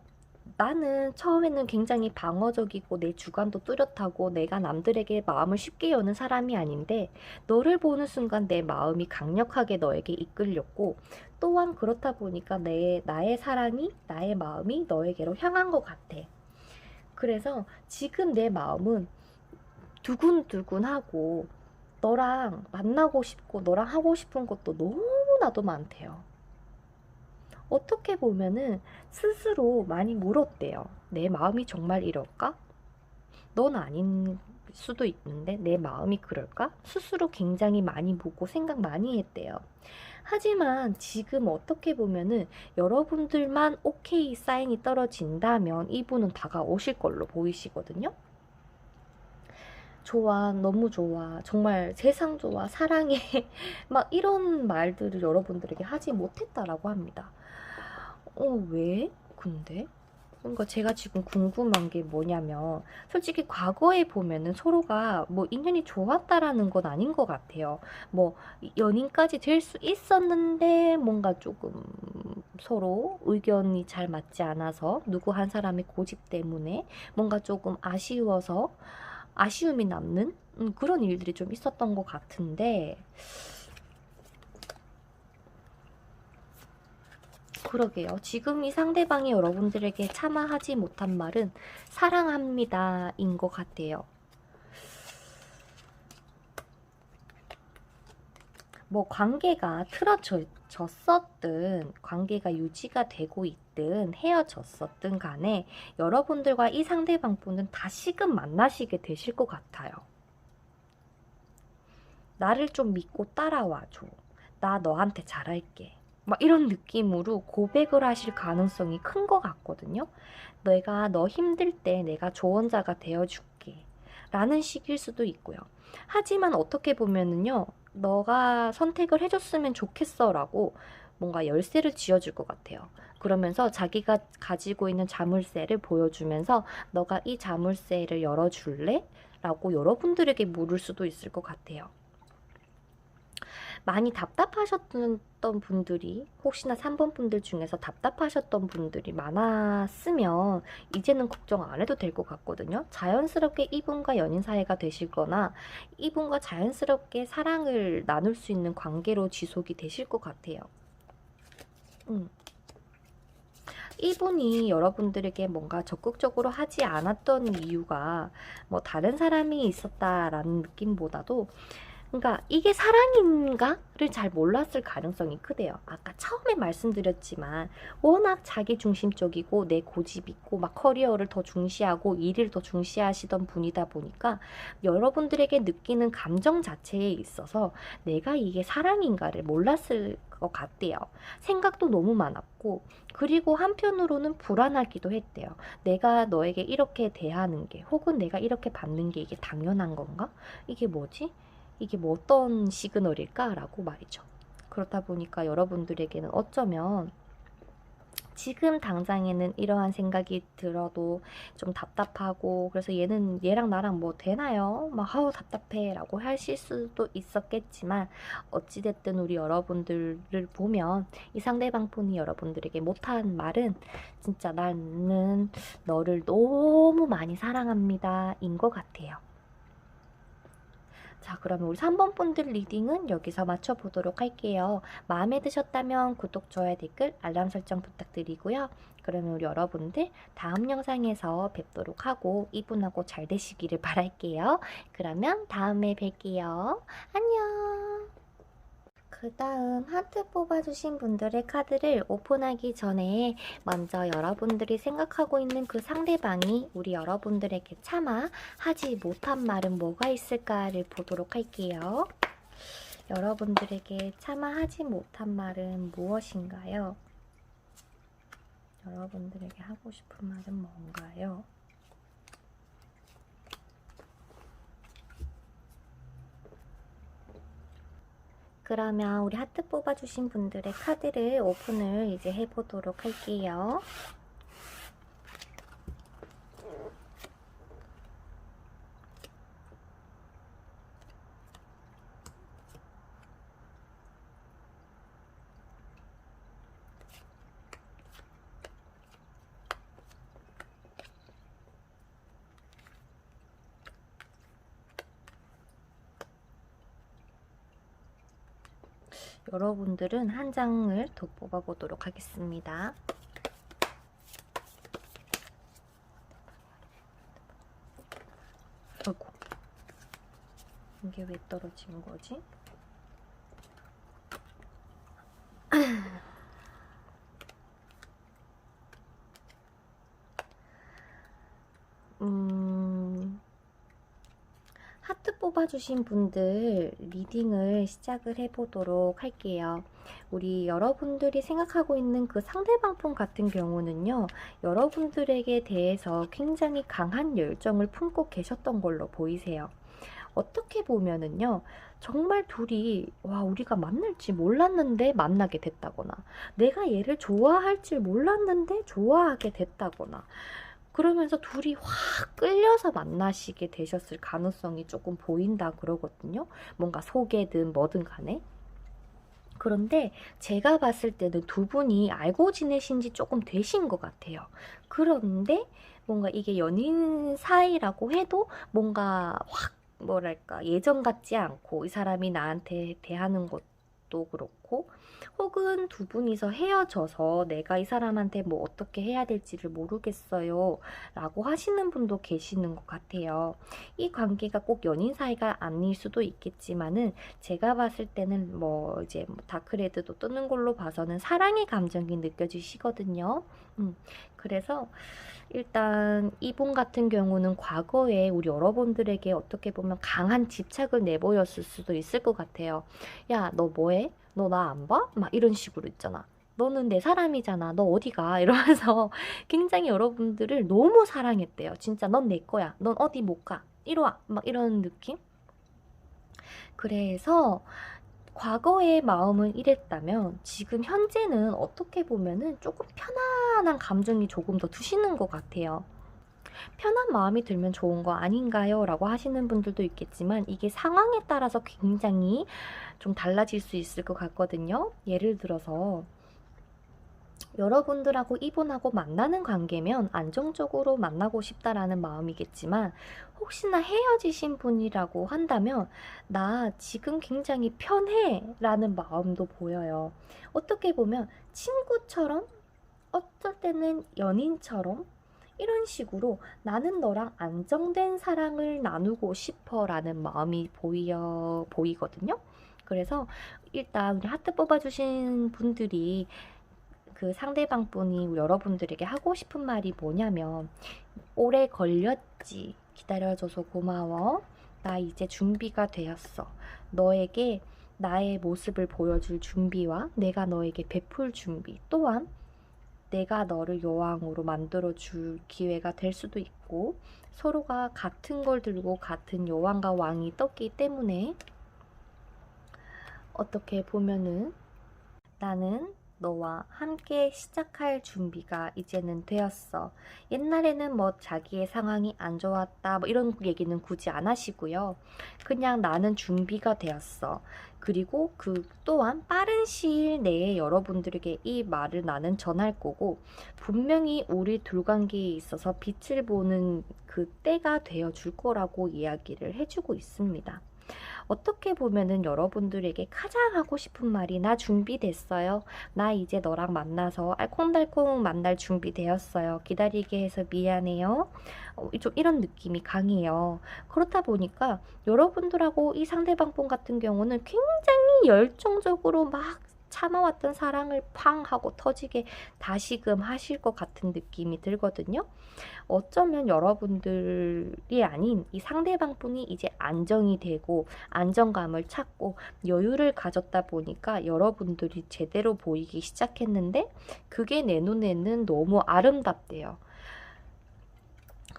나는 처음에는 굉장히 방어적이고 내 주관도 뚜렷하고 내가 남들에게 마음을 쉽게 여는 사람이 아닌데 너를 보는 순간 내 마음이 강력하게 너에게 이끌렸고, 또한 그렇다 보니까 나의 사랑이, 나의 마음이 너에게로 향한 것 같아. 그래서 지금 내 마음은 두근두근하고 너랑 만나고 싶고 너랑 하고 싶은 것도 너무나도 많대요. 어떻게 보면은 스스로 많이 물었대요. 내 마음이 정말 이럴까? 넌 아닌 수도 있는데 내 마음이 그럴까? 스스로 굉장히 많이 묻고 생각 많이 했대요. 하지만 지금 어떻게 보면은 여러분들만 오케이 사인이 떨어진다면 이분은 다가오실 걸로 보이시거든요. 좋아, 너무 좋아, 정말 세상 좋아, 사랑해 막 이런 말들을 여러분들에게 하지 못했다라고 합니다. 왜? 근데? 그러니까 제가 지금 궁금한 게 뭐냐면 솔직히 과거에 보면은 서로가 뭐 인연이 좋았다라는 건 아닌 것 같아요. 뭐 연인까지 될 수 있었는데 뭔가 조금 서로 의견이 잘 맞지 않아서 누구 한 사람의 고집 때문에 뭔가 조금 아쉬워서 아쉬움이 남는 그런 일들이 좀 있었던 것 같은데 그러게요. 지금 이 상대방이 여러분들에게 차마 하지 못한 말은 사랑합니다인 것 같아요. 뭐 관계가 틀어졌었든 관계가 유지가 되고 있든 헤어졌었든 간에 여러분들과 이 상대방 분은 다시금 만나시게 되실 것 같아요. 나를 좀 믿고 따라와줘. 나 너한테 잘할게. 막 이런 느낌으로 고백을 하실 가능성이 큰 것 같거든요. 내가 너 힘들 때 내가 조언자가 되어줄게. 라는 식일 수도 있고요. 하지만 어떻게 보면은요. 너가 선택을 해줬으면 좋겠어 라고 뭔가 열쇠를 쥐어줄 것 같아요. 그러면서 자기가 가지고 있는 자물쇠를 보여주면서 너가 이 자물쇠를 열어줄래? 라고 여러분들에게 물을 수도 있을 것 같아요. 많이 답답하셨던 분들이 혹시나 3번 분들 중에서 답답하셨던 분들이 많았으면 이제는 걱정 안 해도 될 것 같거든요. 자연스럽게 이분과 연인 사이가 되실 거나 이분과 자연스럽게 사랑을 나눌 수 있는 관계로 지속이 되실 것 같아요. 이분이 여러분들에게 뭔가 적극적으로 하지 않았던 이유가 뭐 다른 사람이 있었다라는 느낌보다도 그러니까 이게 사랑인가를 잘 몰랐을 가능성이 크대요. 아까 처음에 말씀드렸지만 워낙 자기중심적이고 내 고집 있고 막 커리어를 더 중시하고 일을 더 중시하시던 분이다 보니까 여러분들에게 느끼는 감정 자체에 있어서 내가 이게 사랑인가를 몰랐을 것 같대요. 생각도 너무 많았고 그리고 한편으로는 불안하기도 했대요. 내가 너에게 이렇게 대하는 게 혹은 내가 이렇게 받는 게 이게 당연한 건가? 이게 뭐지? 이게 뭐 어떤 시그널일까라고 말이죠. 그렇다 보니까 여러분들에게는 어쩌면 지금 당장에는 이러한 생각이 들어도 좀 답답하고 그래서 얘랑 나랑 뭐 되나요? 막 아우 답답해 라고 하실 수도 있었겠지만 어찌됐든 우리 여러분들을 보면 이 상대방 분이 여러분들에게 못한 말은 진짜 나는 너를 너무 많이 사랑합니다 인 것 같아요. 자, 그러면 우리 3번 분들 리딩은 여기서 맞춰보도록 할게요. 마음에 드셨다면 구독, 좋아요, 댓글, 알람 설정 부탁드리고요. 그러면 우리 여러분들 다음 영상에서 뵙도록 하고 이분하고 잘 되시기를 바랄게요. 그러면 다음에 뵐게요. 안녕. 그 다음 하트 뽑아주신 분들의 카드를 오픈하기 전에 먼저 여러분들이 생각하고 있는 그 상대방이 우리 여러분들에게 차마 하지 못한 말은 뭐가 있을까를 보도록 할게요. 여러분들에게 차마 하지 못한 말은 무엇인가요? 여러분들에게 하고 싶은 말은 뭔가요? 그러면 우리 하트 뽑아주신 분들의 카드를 오픈을 이제 해보도록 할게요. 여러분들은 한 장을 더 뽑아보도록 하겠습니다. 아이고, 이게 왜 떨어진 거지? 뽑아주신 분들 리딩을 시작을 해보도록 할게요. 우리 여러분들이 생각하고 있는 그 상대방분 같은 경우는요, 여러분들에게 대해서 굉장히 강한 열정을 품고 계셨던 걸로 보이세요. 어떻게 보면은요, 정말 둘이 와 우리가 만날지 몰랐는데 만나게 됐다거나, 내가 얘를 좋아할 줄 몰랐는데 좋아하게 됐다거나, 그러면서 둘이 확 끌려서 만나시게 되셨을 가능성이 조금 보인다 그러거든요. 뭔가 소개든 뭐든 간에. 그런데 제가 봤을 때는 두 분이 알고 지내신 지 조금 되신 것 같아요. 그런데 뭔가 이게 연인 사이라고 해도 뭔가 확 뭐랄까 예전 같지 않고, 이 사람이 나한테 대하는 것도 그렇고, 혹은 두 분이서 헤어져서 내가 이 사람한테 뭐 어떻게 해야 될지를 모르겠어요 라고 하시는 분도 계시는 것 같아요. 이 관계가 꼭 연인 사이가 아닐 수도 있겠지만은, 제가 봤을 때는 뭐 이제 다크레드도 뜨는 걸로 봐서는 사랑의 감정이 느껴지시거든요. 그래서 일단 이분 같은 경우는 과거에 우리 여러분들에게 어떻게 보면 강한 집착을 내보였을 수도 있을 것 같아요. 야, 너 뭐해? 너 나 안 봐? 막 이런 식으로 있잖아. 너는 내 사람이잖아. 너 어디 가? 이러면서 굉장히 여러분들을 너무 사랑했대요. 진짜 넌 내 거야. 넌 어디 못 가. 이리 와. 막 이런 느낌? 그래서 과거의 마음은 이랬다면 지금 현재는 어떻게 보면은 조금 편안한 감정이 조금 더 드시는 것 같아요. 편한 마음이 들면 좋은 거 아닌가요? 라고 하시는 분들도 있겠지만, 이게 상황에 따라서 굉장히 좀 달라질 수 있을 것 같거든요. 예를 들어서 여러분들하고 이분하고 만나는 관계면 안정적으로 만나고 싶다라는 마음이겠지만, 혹시나 헤어지신 분이라고 한다면 나 지금 굉장히 편해 라는 마음도 보여요. 어떻게 보면 친구처럼, 어떨 때는 연인처럼, 이런 식으로 나는 너랑 안정된 사랑을 나누고 싶어 라는 마음이 보이거든요. 그래서 일단 우리 하트 뽑아주신 분들이, 그 상대방 분이 여러분들에게 하고 싶은 말이 뭐냐면, 오래 걸렸지. 기다려줘서 고마워. 나 이제 준비가 되었어. 너에게 나의 모습을 보여줄 준비와 내가 너에게 베풀 준비, 또한 내가 너를 여왕으로 만들어줄 기회가 될 수도 있고, 서로가 같은 걸 들고 같은 여왕과 왕이 떴기 때문에 어떻게 보면은 나는 너와 함께 시작할 준비가 이제는 되었어. 옛날에는 뭐 자기의 상황이 안 좋았다 뭐 이런 얘기는 굳이 안 하시고요. 그냥 나는 준비가 되었어. 그리고 그 또한 빠른 시일 내에 여러분들에게 이 말을 나는 전할 거고, 분명히 우리 둘 관계에 있어서 빛을 보는 그 때가 되어 줄 거라고 이야기를 해주고 있습니다. 어떻게 보면은 여러분들에게 가장 하고 싶은 말이, 나 준비됐어요. 나 이제 너랑 만나서 알콩달콩 만날 준비되었어요. 기다리게 해서 미안해요. 좀 이런 느낌이 강해요. 그렇다 보니까 여러분들하고 이 상대방 분 같은 경우는 굉장히 열정적으로 막 참아왔던 사랑을 팡 하고 터지게 다시금 하실 것 같은 느낌이 들거든요. 어쩌면 여러분들이 아닌 이 상대방 분이 이제 안정이 되고 안정감을 찾고 여유를 가졌다 보니까 여러분들이 제대로 보이기 시작했는데, 그게 내 눈에는 너무 아름답대요.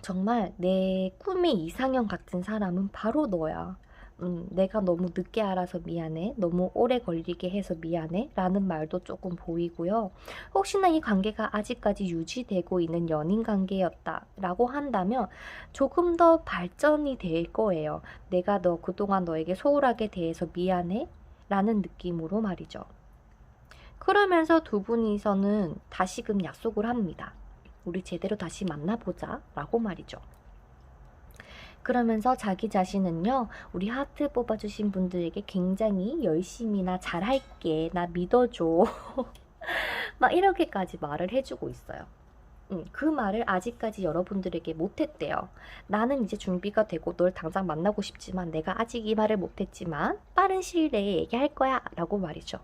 정말 내 꿈의 이상형 같은 사람은 바로 너야. 내가 너무 늦게 알아서 미안해. 너무 오래 걸리게 해서 미안해. 라는 말도 조금 보이고요. 혹시나 이 관계가 아직까지 유지되고 있는 연인 관계였다 라고 한다면 조금 더 발전이 될 거예요. 내가 너 그동안 너에게 소홀하게 대해서 미안해. 라는 느낌으로 말이죠. 그러면서 두 분이서는 다시금 약속을 합니다. 우리 제대로 다시 만나보자 라고 말이죠. 그러면서 자기 자신은요, 우리 하트 뽑아주신 분들에게 굉장히 열심히 나 잘할게, 나 믿어줘 막 이렇게까지 말을 해주고 있어요. 그 말을 아직까지 여러분들에게 못했대요. 나는 이제 준비가 되고 널 당장 만나고 싶지만 내가 아직 이 말을 못했지만 빠른 시일 내에 얘기할 거야 라고 말이죠.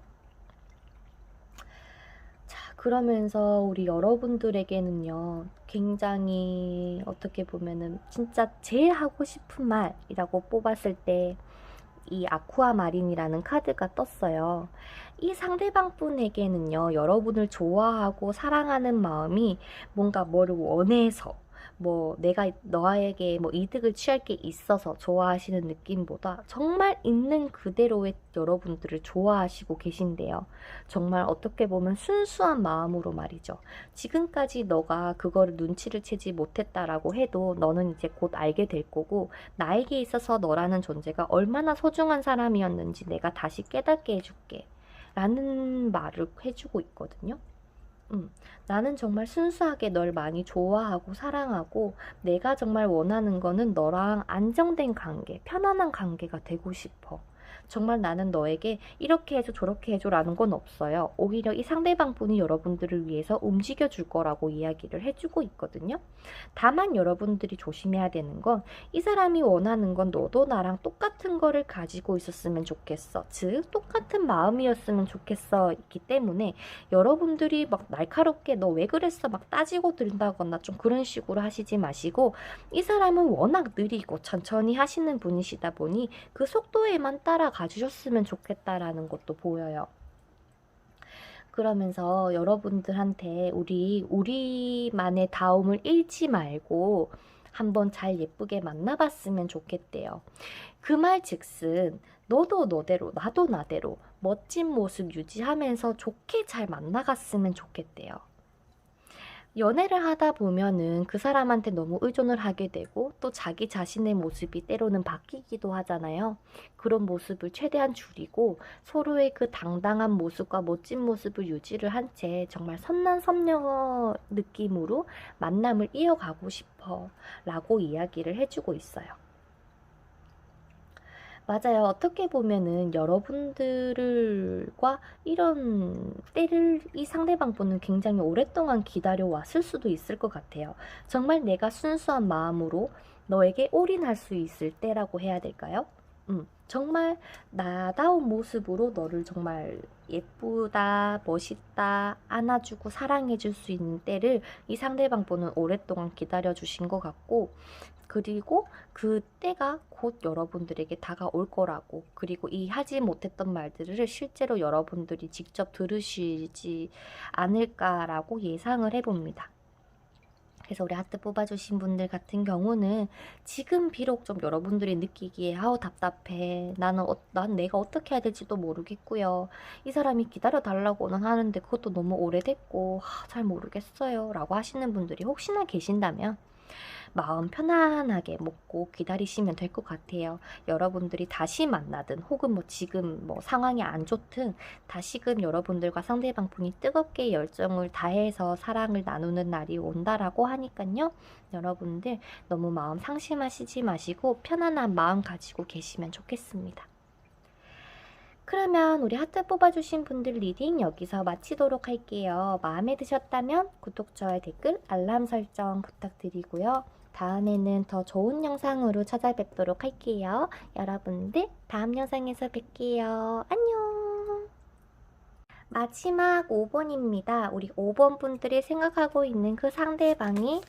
자, 그러면서 우리 여러분들에게는요, 굉장히 어떻게 보면은 진짜 제일 하고 싶은 말이라고 뽑았을 때 이 아쿠아마린이라는 카드가 떴어요. 이 상대방 분에게는요, 여러분을 좋아하고 사랑하는 마음이 뭔가 뭐를 원해서, 뭐 내가 너에게 뭐 이득을 취할 게 있어서 좋아하시는 느낌보다 정말 있는 그대로의 여러분들을 좋아하시고 계신데요. 정말 어떻게 보면 순수한 마음으로 말이죠. 지금까지 너가 그거를 눈치를 채지 못했다라고 해도 너는 이제 곧 알게 될 거고, 나에게 있어서 너라는 존재가 얼마나 소중한 사람이었는지 내가 다시 깨닫게 해줄게 라는 말을 해주고 있거든요. 나는 정말 순수하게 널 많이 좋아하고 사랑하고, 내가 정말 원하는 거는 너랑 안정된 관계, 편안한 관계가 되고 싶어. 정말 나는 너에게 이렇게 해줘 저렇게 해줘 라는 건 없어요. 오히려 이 상대방 분이 여러분들을 위해서 움직여 줄 거라고 이야기를 해주고 있거든요. 다만 여러분들이 조심해야 되는 건, 이 사람이 원하는 건 너도 나랑 똑같은 거를 가지고 있었으면 좋겠어, 즉 똑같은 마음이었으면 좋겠어 있기 때문에, 여러분들이 막 날카롭게 너 왜 그랬어 막 따지고 든다거나 좀 그런 식으로 하시지 마시고, 이 사람은 워낙 느리고 천천히 하시는 분이시다 보니 그 속도에만 따라가 주셨으면 좋겠다라는 것도 보여요. 그러면서 여러분들한테 우리만의 다움을 잃지 말고 한번 잘 예쁘게 만나봤으면 좋겠대요. 그 말 즉슨 너도 너대로 나도 나대로 멋진 모습 유지하면서 좋게 잘 만나갔으면 좋겠대요. 연애를 하다 보면은 그 사람한테 너무 의존을 하게 되고, 또 자기 자신의 모습이 때로는 바뀌기도 하잖아요. 그런 모습을 최대한 줄이고 서로의 그 당당한 모습과 멋진 모습을 유지를 한 채 정말 선남선녀 느낌으로 만남을 이어가고 싶어 라고 이야기를 해주고 있어요. 맞아요. 어떻게 보면은 여러분들과 이런 때를 이 상대방 분은 굉장히 오랫동안 기다려왔을 수도 있을 것 같아요. 정말 내가 순수한 마음으로 너에게 올인할 수 있을 때라고 해야 될까요? 정말 나다운 모습으로 너를 정말 예쁘다, 멋있다, 안아주고 사랑해줄 수 있는 때를 이 상대방 분은 오랫동안 기다려주신 것 같고, 그리고 그 때가 곧 여러분들에게 다가올 거라고, 그리고 이 하지 못했던 말들을 실제로 여러분들이 직접 들으시지 않을까라고 예상을 해봅니다. 그래서 우리 하트 뽑아주신 분들 같은 경우는 지금 비록 좀 여러분들이 느끼기에 아우 답답해, 난 내가 어떻게 해야 될지도 모르겠고요, 이 사람이 기다려달라고는 하는데 그것도 너무 오래됐고 잘 모르겠어요 라고 하시는 분들이 혹시나 계신다면 마음 편안하게 먹고 기다리시면 될 것 같아요. 여러분들이 다시 만나든 혹은 뭐 지금 뭐 상황이 안 좋든 다시금 여러분들과 상대방 분이 뜨겁게 열정을 다해서 사랑을 나누는 날이 온다라고 하니까요. 여러분들 너무 마음 상심하시지 마시고 편안한 마음 가지고 계시면 좋겠습니다. 그러면 우리 하트 뽑아주신 분들 리딩 여기서 마치도록 할게요. 마음에 드셨다면 구독, 좋아요, 댓글, 알람 설정 부탁드리고요. 다음에는 더 좋은 영상으로 찾아뵙도록 할게요. 여러분들 다음 영상에서 뵐게요. 안녕. 마지막 5번입니다. 우리 5번 분들이 생각하고 있는 그 상대방이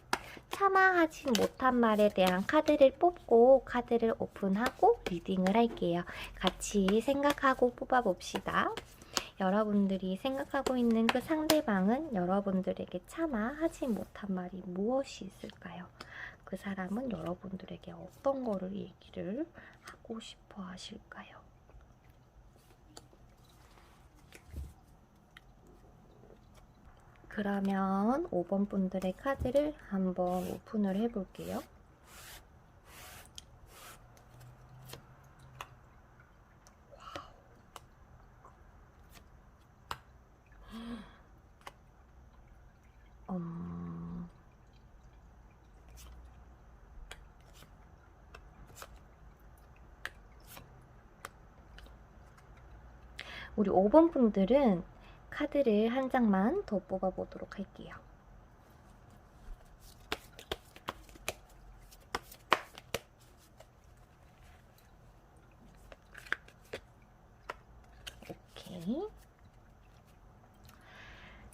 참아하지 못한 말에 대한 카드를 뽑고 카드를 오픈하고 리딩을 할게요. 같이 생각하고 뽑아봅시다. 여러분들이 생각하고 있는 그 상대방은 여러분들에게 참아하지 못한 말이 무엇이 있을까요? 그 사람은 여러분들에게 어떤 거를 얘기를 하고 싶어 하실까요? 그러면 5번 분들의 카드를 한번 오픈을 해볼게요. 우리 5번 분들은 카드를 한 장만 더 뽑아보도록 할게요. 오케이.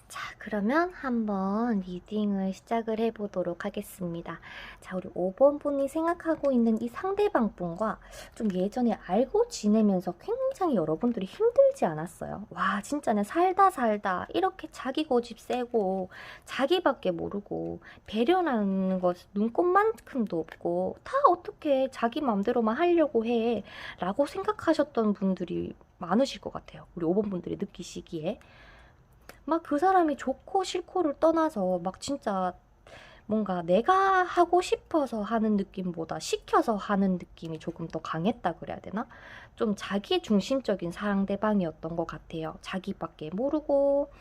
자, 그러면 한번 리딩을 시작을 해보도록 하겠습니다. 자, 우리 5번 분이 생각하고 있는 이 상대방 분과 좀 예전에 알고 지내면서 굉장히 여러분들이 힘들지 않았어요? 와, 진짜는 살다 이렇게 자기 고집 세고 자기밖에 모르고 배려라는 것 눈꼽만큼도 없고 다 어떻게 자기 마음대로만 하려고 해 라고 생각하셨던 분들이 많으실 것 같아요. 우리 5번 분들이 느끼시기에. 막 그 사람이 좋고 싫고를 떠나서 막 진짜 뭔가 내가 하고 싶어서 하는 느낌보다 시켜서 하는 느낌이 조금 더 강했다 그래야 되나? 좀 자기 중심적인 상대방이었던 것 같아요. 자기밖에 모르고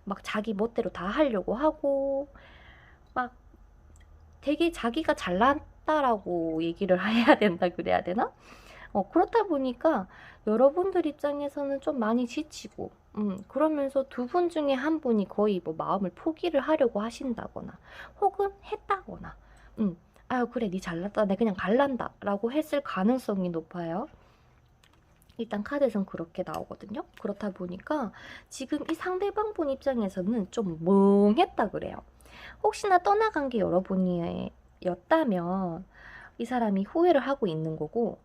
막 자기 멋대로 다 하려고 하고 막 되게 자기가 잘났다라고 얘기를 해야 된다 그래야 되나? 그렇다 보니까 여러분들 입장에서는 좀 많이 지치고, 그러면서 두 분 중에 한 분이 거의 뭐 마음을 포기를 하려고 하신다거나, 혹은 했다거나, 아유, 그래, 니 잘났다. 내 그냥 갈란다. 라고 했을 가능성이 높아요. 일단 카드에선 그렇게 나오거든요. 그렇다 보니까 지금 이 상대방 분 입장에서는 좀 멍했다 그래요. 혹시나 떠나간 게 여러분이었다면 이 사람이 후회를 하고 있는 거고,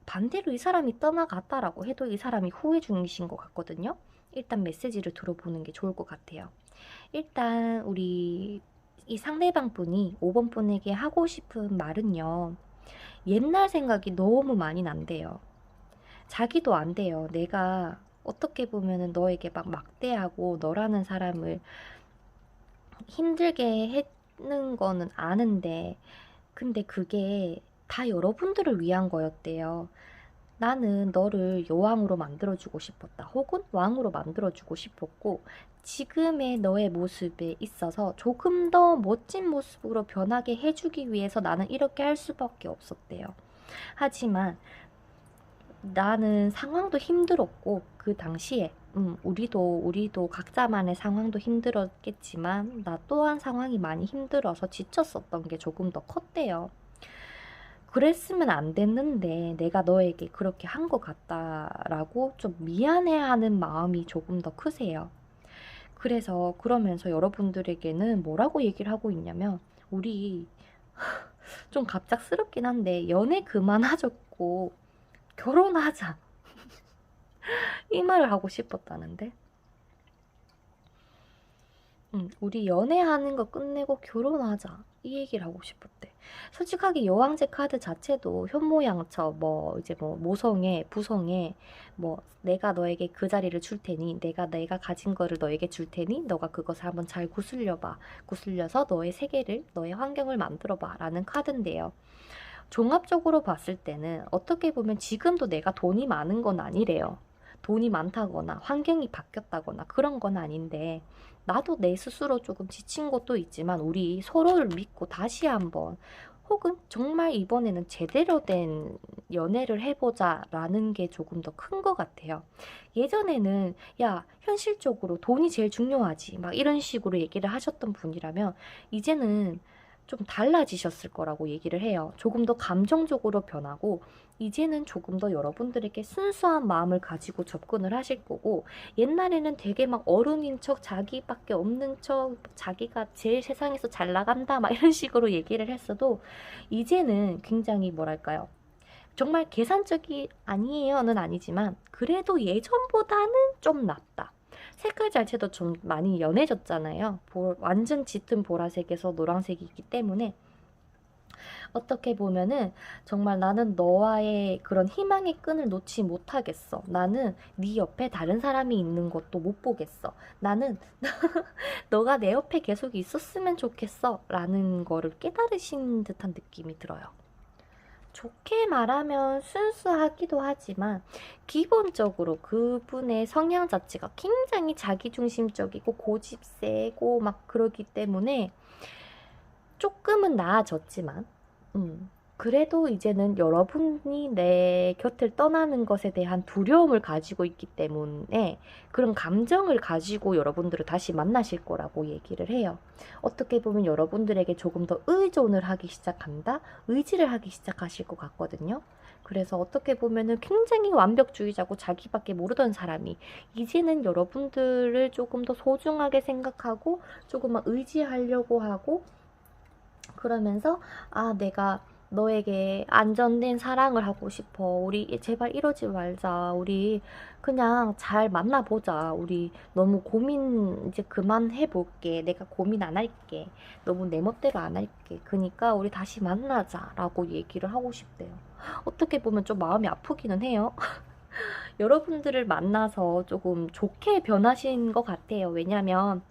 반대로 이 사람이 떠나갔다라고 해도 이 사람이 후회 중이신 것 같거든요. 일단 메시지를 들어보는 게 좋을 것 같아요. 일단 우리 이 상대방 분이 5번 분에게 하고 싶은 말은요. 옛날 생각이 너무 많이 난대요. 자기도 안 돼요. 내가 어떻게 보면은 너에게 막 막대하고 너라는 사람을 힘들게 했는 거는 아는데, 근데 그게 다 여러분들을 위한 거였대요. 나는 너를 여왕으로 만들어주고 싶었다. 혹은 왕으로 만들어주고 싶었고, 지금의 너의 모습에 있어서 조금 더 멋진 모습으로 변하게 해주기 위해서 나는 이렇게 할 수밖에 없었대요. 하지만 나는 상황도 힘들었고, 그 당시에 우리도 각자만의 상황도 힘들었겠지만 나 또한 상황이 많이 힘들어서 지쳤었던 게 조금 더 컸대요. 그랬으면 안 됐는데 내가 너에게 그렇게 한 것 같다라고 좀 미안해하는 마음이 조금 더 크세요. 그래서 그러면서 여러분들에게는 뭐라고 얘기를 하고 있냐면, 우리 좀 갑작스럽긴 한데 연애 그만하자고 결혼하자 이 말을 하고 싶었다는데, 우리 연애하는 거 끝내고 결혼하자 이 얘기를 하고 싶었대. 솔직하게 여왕제 카드 자체도 현모양처 뭐 이제 뭐 모성애 부성애 뭐 내가 너에게 그 자리를 줄 테니 내가 가진 거를 너에게 줄 테니 너가 그것을 한번 잘 구슬려봐. 구슬려서 너의 세계를 너의 환경을 만들어봐 라는 카드인데요. 종합적으로 봤을 때는 어떻게 보면 지금도 내가 돈이 많은 건 아니래요. 돈이 많다거나 환경이 바뀌었다거나 그런 건 아닌데, 나도 내 스스로 조금 지친 것도 있지만 우리 서로를 믿고 다시 한번, 혹은 정말 이번에는 제대로 된 연애를 해보자 라는 게 조금 더 큰 것 같아요. 예전에는 야 현실적으로 돈이 제일 중요하지 막 이런 식으로 얘기를 하셨던 분이라면 이제는 좀 달라지셨을 거라고 얘기를 해요. 조금 더 감정적으로 변하고 이제는 조금 더 여러분들에게 순수한 마음을 가지고 접근을 하실 거고, 옛날에는 되게 막 어른인 척 자기밖에 없는 척 자기가 제일 세상에서 잘 나간다 막 이런 식으로 얘기를 했어도 이제는 굉장히 뭐랄까요, 정말 계산적이 아니에요는 아니지만 그래도 예전보다는 좀 낫다. 색깔 자체도 좀 많이 연해졌잖아요. 완전 짙은 보라색에서 노란색이 있기 때문에 어떻게 보면은 정말 나는 너와의 그런 희망의 끈을 놓지 못하겠어. 나는 네 옆에 다른 사람이 있는 것도 못 보겠어. 나는 너가 내 옆에 계속 있었으면 좋겠어 라는 거를 깨달으신 듯한 느낌이 들어요. 좋게 말하면 순수하기도 하지만 기본적으로 그분의 성향 자체가 굉장히 자기중심적이고 고집 세고 막 그러기 때문에 조금은 나아졌지만 그래도 이제는 여러분이 내 곁을 떠나는 것에 대한 두려움을 가지고 있기 때문에 그런 감정을 가지고 여러분들을 다시 만나실 거라고 얘기를 해요. 어떻게 보면 여러분들에게 조금 더 의존을 하기 시작한다? 의지를 하기 시작하실 것 같거든요. 그래서 어떻게 보면은 굉장히 완벽주의자고 자기밖에 모르던 사람이 이제는 여러분들을 조금 더 소중하게 생각하고 조금만 의지하려고 하고, 그러면서 아, 내가 너에게 안전된 사랑을 하고 싶어. 우리 제발 이러지 말자. 우리 그냥 잘 만나보자. 우리 너무 고민 이제 그만 해볼게. 내가 고민 안 할게. 너무 내 멋대로 안 할게. 그니까 우리 다시 만나자라고 얘기를 하고 싶대요. 어떻게 보면 좀 마음이 아프기는 해요. 여러분들을 만나서 조금 좋게 변하신 것 같아요. 왜냐면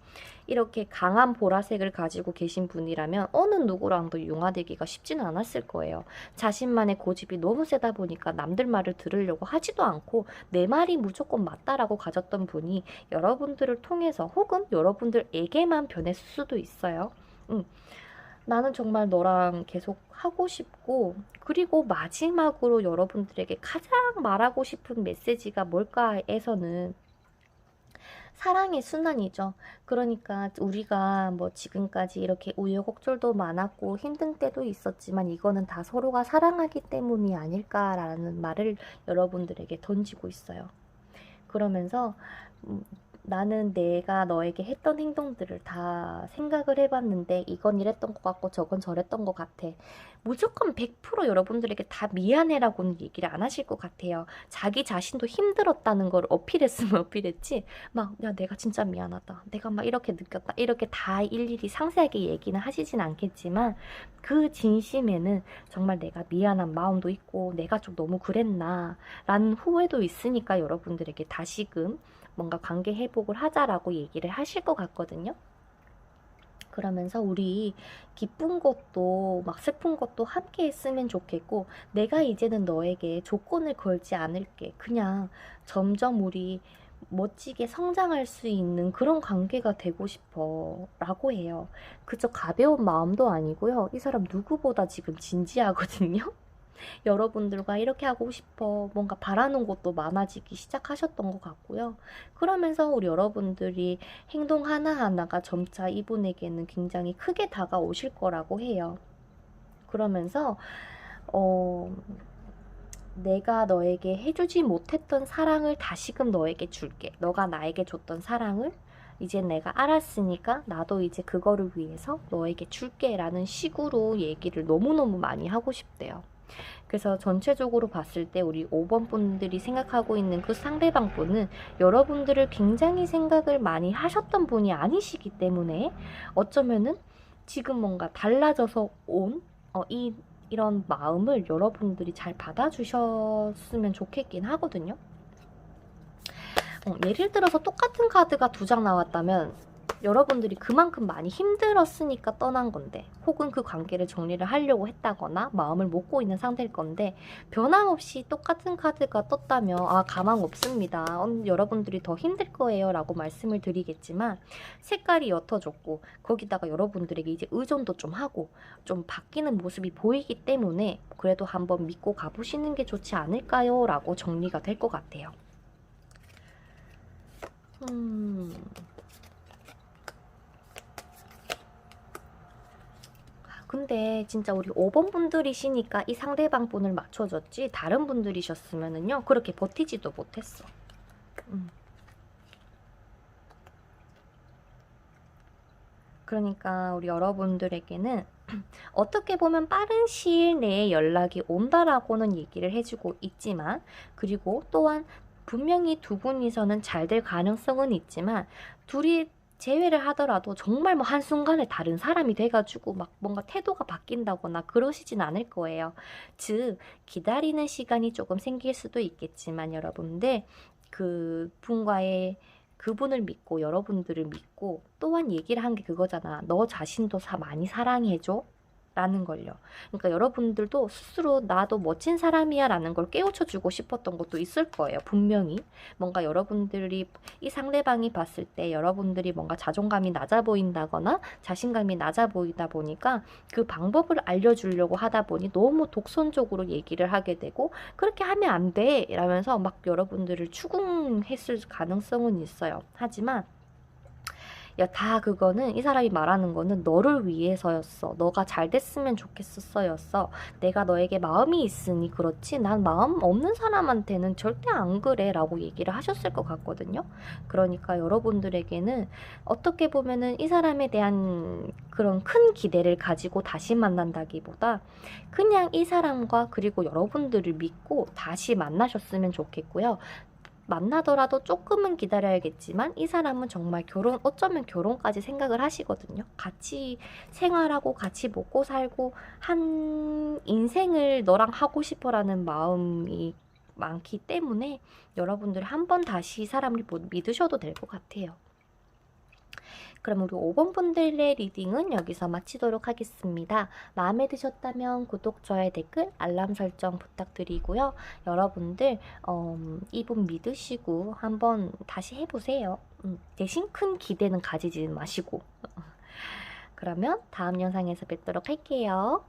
이렇게 강한 보라색을 가지고 계신 분이라면 어느 누구랑도 융화되기가 쉽지는 않았을 거예요. 자신만의 고집이 너무 세다 보니까 남들 말을 들으려고 하지도 않고 내 말이 무조건 맞다라고 가졌던 분이 여러분들을 통해서 혹은 여러분들에게만 변했을 수도 있어요. 나는 정말 너랑 계속 하고 싶고, 그리고 마지막으로 여러분들에게 가장 말하고 싶은 메시지가 뭘까에서는 사랑의 순환이죠. 그러니까 우리가 뭐 지금까지 이렇게 우여곡절도 많았고 힘든 때도 있었지만 이거는 다 서로가 사랑하기 때문이 아닐까라는 말을 여러분들에게 던지고 있어요. 그러면서 나는 내가 너에게 했던 행동들을 다 생각을 해봤는데 이건 이랬던 것 같고 저건 저랬던 것 같아. 무조건 100% 여러분들에게 다 미안해라고는 얘기를 안 하실 것 같아요. 자기 자신도 힘들었다는 걸 어필했으면 어필했지, 막 야 내가 진짜 미안하다, 내가 막 이렇게 느꼈다, 이렇게 다 일일이 상세하게 얘기는 하시진 않겠지만 그 진심에는 정말 내가 미안한 마음도 있고 내가 좀 너무 그랬나 라는 후회도 있으니까 여러분들에게 다시금 뭔가 관계 회복을 하자라고 얘기를 하실 것 같거든요. 그러면서 우리 기쁜 것도 막 슬픈 것도 함께 했으면 좋겠고, 내가 이제는 너에게 조건을 걸지 않을게. 그냥 점점 우리 멋지게 성장할 수 있는 그런 관계가 되고 싶어 라고 해요. 그저 가벼운 마음도 아니고요. 이 사람 누구보다 지금 진지하거든요. 여러분들과 이렇게 하고 싶어 뭔가 바라는 것도 많아지기 시작하셨던 것 같고요. 그러면서 우리 여러분들이 행동 하나하나가 점차 이분에게는 굉장히 크게 다가오실 거라고 해요. 그러면서 내가 너에게 해주지 못했던 사랑을 다시금 너에게 줄게. 너가 나에게 줬던 사랑을 이제 내가 알았으니까 나도 이제 그거를 위해서 너에게 줄게 라는 식으로 얘기를 너무너무 많이 하고 싶대요. 그래서 전체적으로 봤을 때 우리 5번 분들이 생각하고 있는 그 상대방 분은 여러분들을 굉장히 생각을 많이 하셨던 분이 아니시기 때문에 어쩌면은 지금 뭔가 달라져서 온 이런 마음을 여러분들이 잘 받아주셨으면 좋겠긴 하거든요. 예를 들어서 똑같은 카드가 2장 나왔다면 여러분들이 그만큼 많이 힘들었으니까 떠난 건데, 혹은 그 관계를 정리를 하려고 했다거나 마음을 먹고 있는 상태일 건데, 변함없이 똑같은 카드가 떴다면 아 가망 없습니다, 여러분들이 더 힘들 거예요 라고 말씀을 드리겠지만, 색깔이 옅어졌고 거기다가 여러분들에게 이제 의존도 좀 하고 좀 바뀌는 모습이 보이기 때문에 그래도 한번 믿고 가보시는 게 좋지 않을까요? 라고 정리가 될 것 같아요. 근데 진짜 우리 5번 분들이시니까 이 상대방 분을 맞춰줬지, 다른 분들이셨으면은요 그렇게 버티지도 못했어. 그러니까 우리 여러분들에게는 어떻게 보면 빠른 시일 내에 연락이 온다라고는 얘기를 해주고 있지만, 그리고 또한 분명히 두 분이서는 잘 될 가능성은 있지만 둘이 재회를 하더라도 정말 뭐 한순간에 다른 사람이 돼가지고 막 뭔가 태도가 바뀐다거나 그러시진 않을 거예요. 즉 기다리는 시간이 조금 생길 수도 있겠지만 여러분들 그분과의 그분을 믿고 여러분들을 믿고 또한 얘기를 한 게 그거잖아. 너 자신도 많이 사랑해줘 라는 걸요. 그러니까 여러분들도 스스로 나도 멋진 사람이야 라는 걸 깨우쳐주고 싶었던 것도 있을 거예요. 분명히 뭔가 여러분들이 이 상대방이 봤을 때 여러분들이 뭔가 자존감이 낮아 보인다거나 자신감이 낮아 보이다 보니까 그 방법을 알려주려고 하다 보니 너무 독선적으로 얘기를 하게 되고, 그렇게 하면 안 돼 라면서 막 여러분들을 추궁했을 가능성은 있어요. 하지만 야, 다 그거는 이 사람이 말하는 거는 너를 위해서였어. 너가 잘 됐으면 좋겠었어였어. 내가 너에게 마음이 있으니 그렇지 난 마음 없는 사람한테는 절대 안 그래 라고 얘기를 하셨을 것 같거든요. 그러니까 여러분들에게는 어떻게 보면은 이 사람에 대한 그런 큰 기대를 가지고 다시 만난다기보다 그냥 이 사람과 그리고 여러분들을 믿고 다시 만나셨으면 좋겠고요. 만나더라도 조금은 기다려야겠지만 이 사람은 정말 어쩌면 결혼까지 생각을 하시거든요. 같이 생활하고 같이 먹고 살고 한 인생을 너랑 하고 싶어라는 마음이 많기 때문에 여러분들 한 번 다시 이 사람을 믿으셔도 될 것 같아요. 그럼 우리 5번 분들의 리딩은 여기서 마치도록 하겠습니다. 마음에 드셨다면 구독, 좋아요, 댓글, 알람 설정 부탁드리고요. 여러분들 이분 믿으시고 한번 다시 해보세요. 대신 큰 기대는 가지지 마시고. 그러면 다음 영상에서 뵙도록 할게요.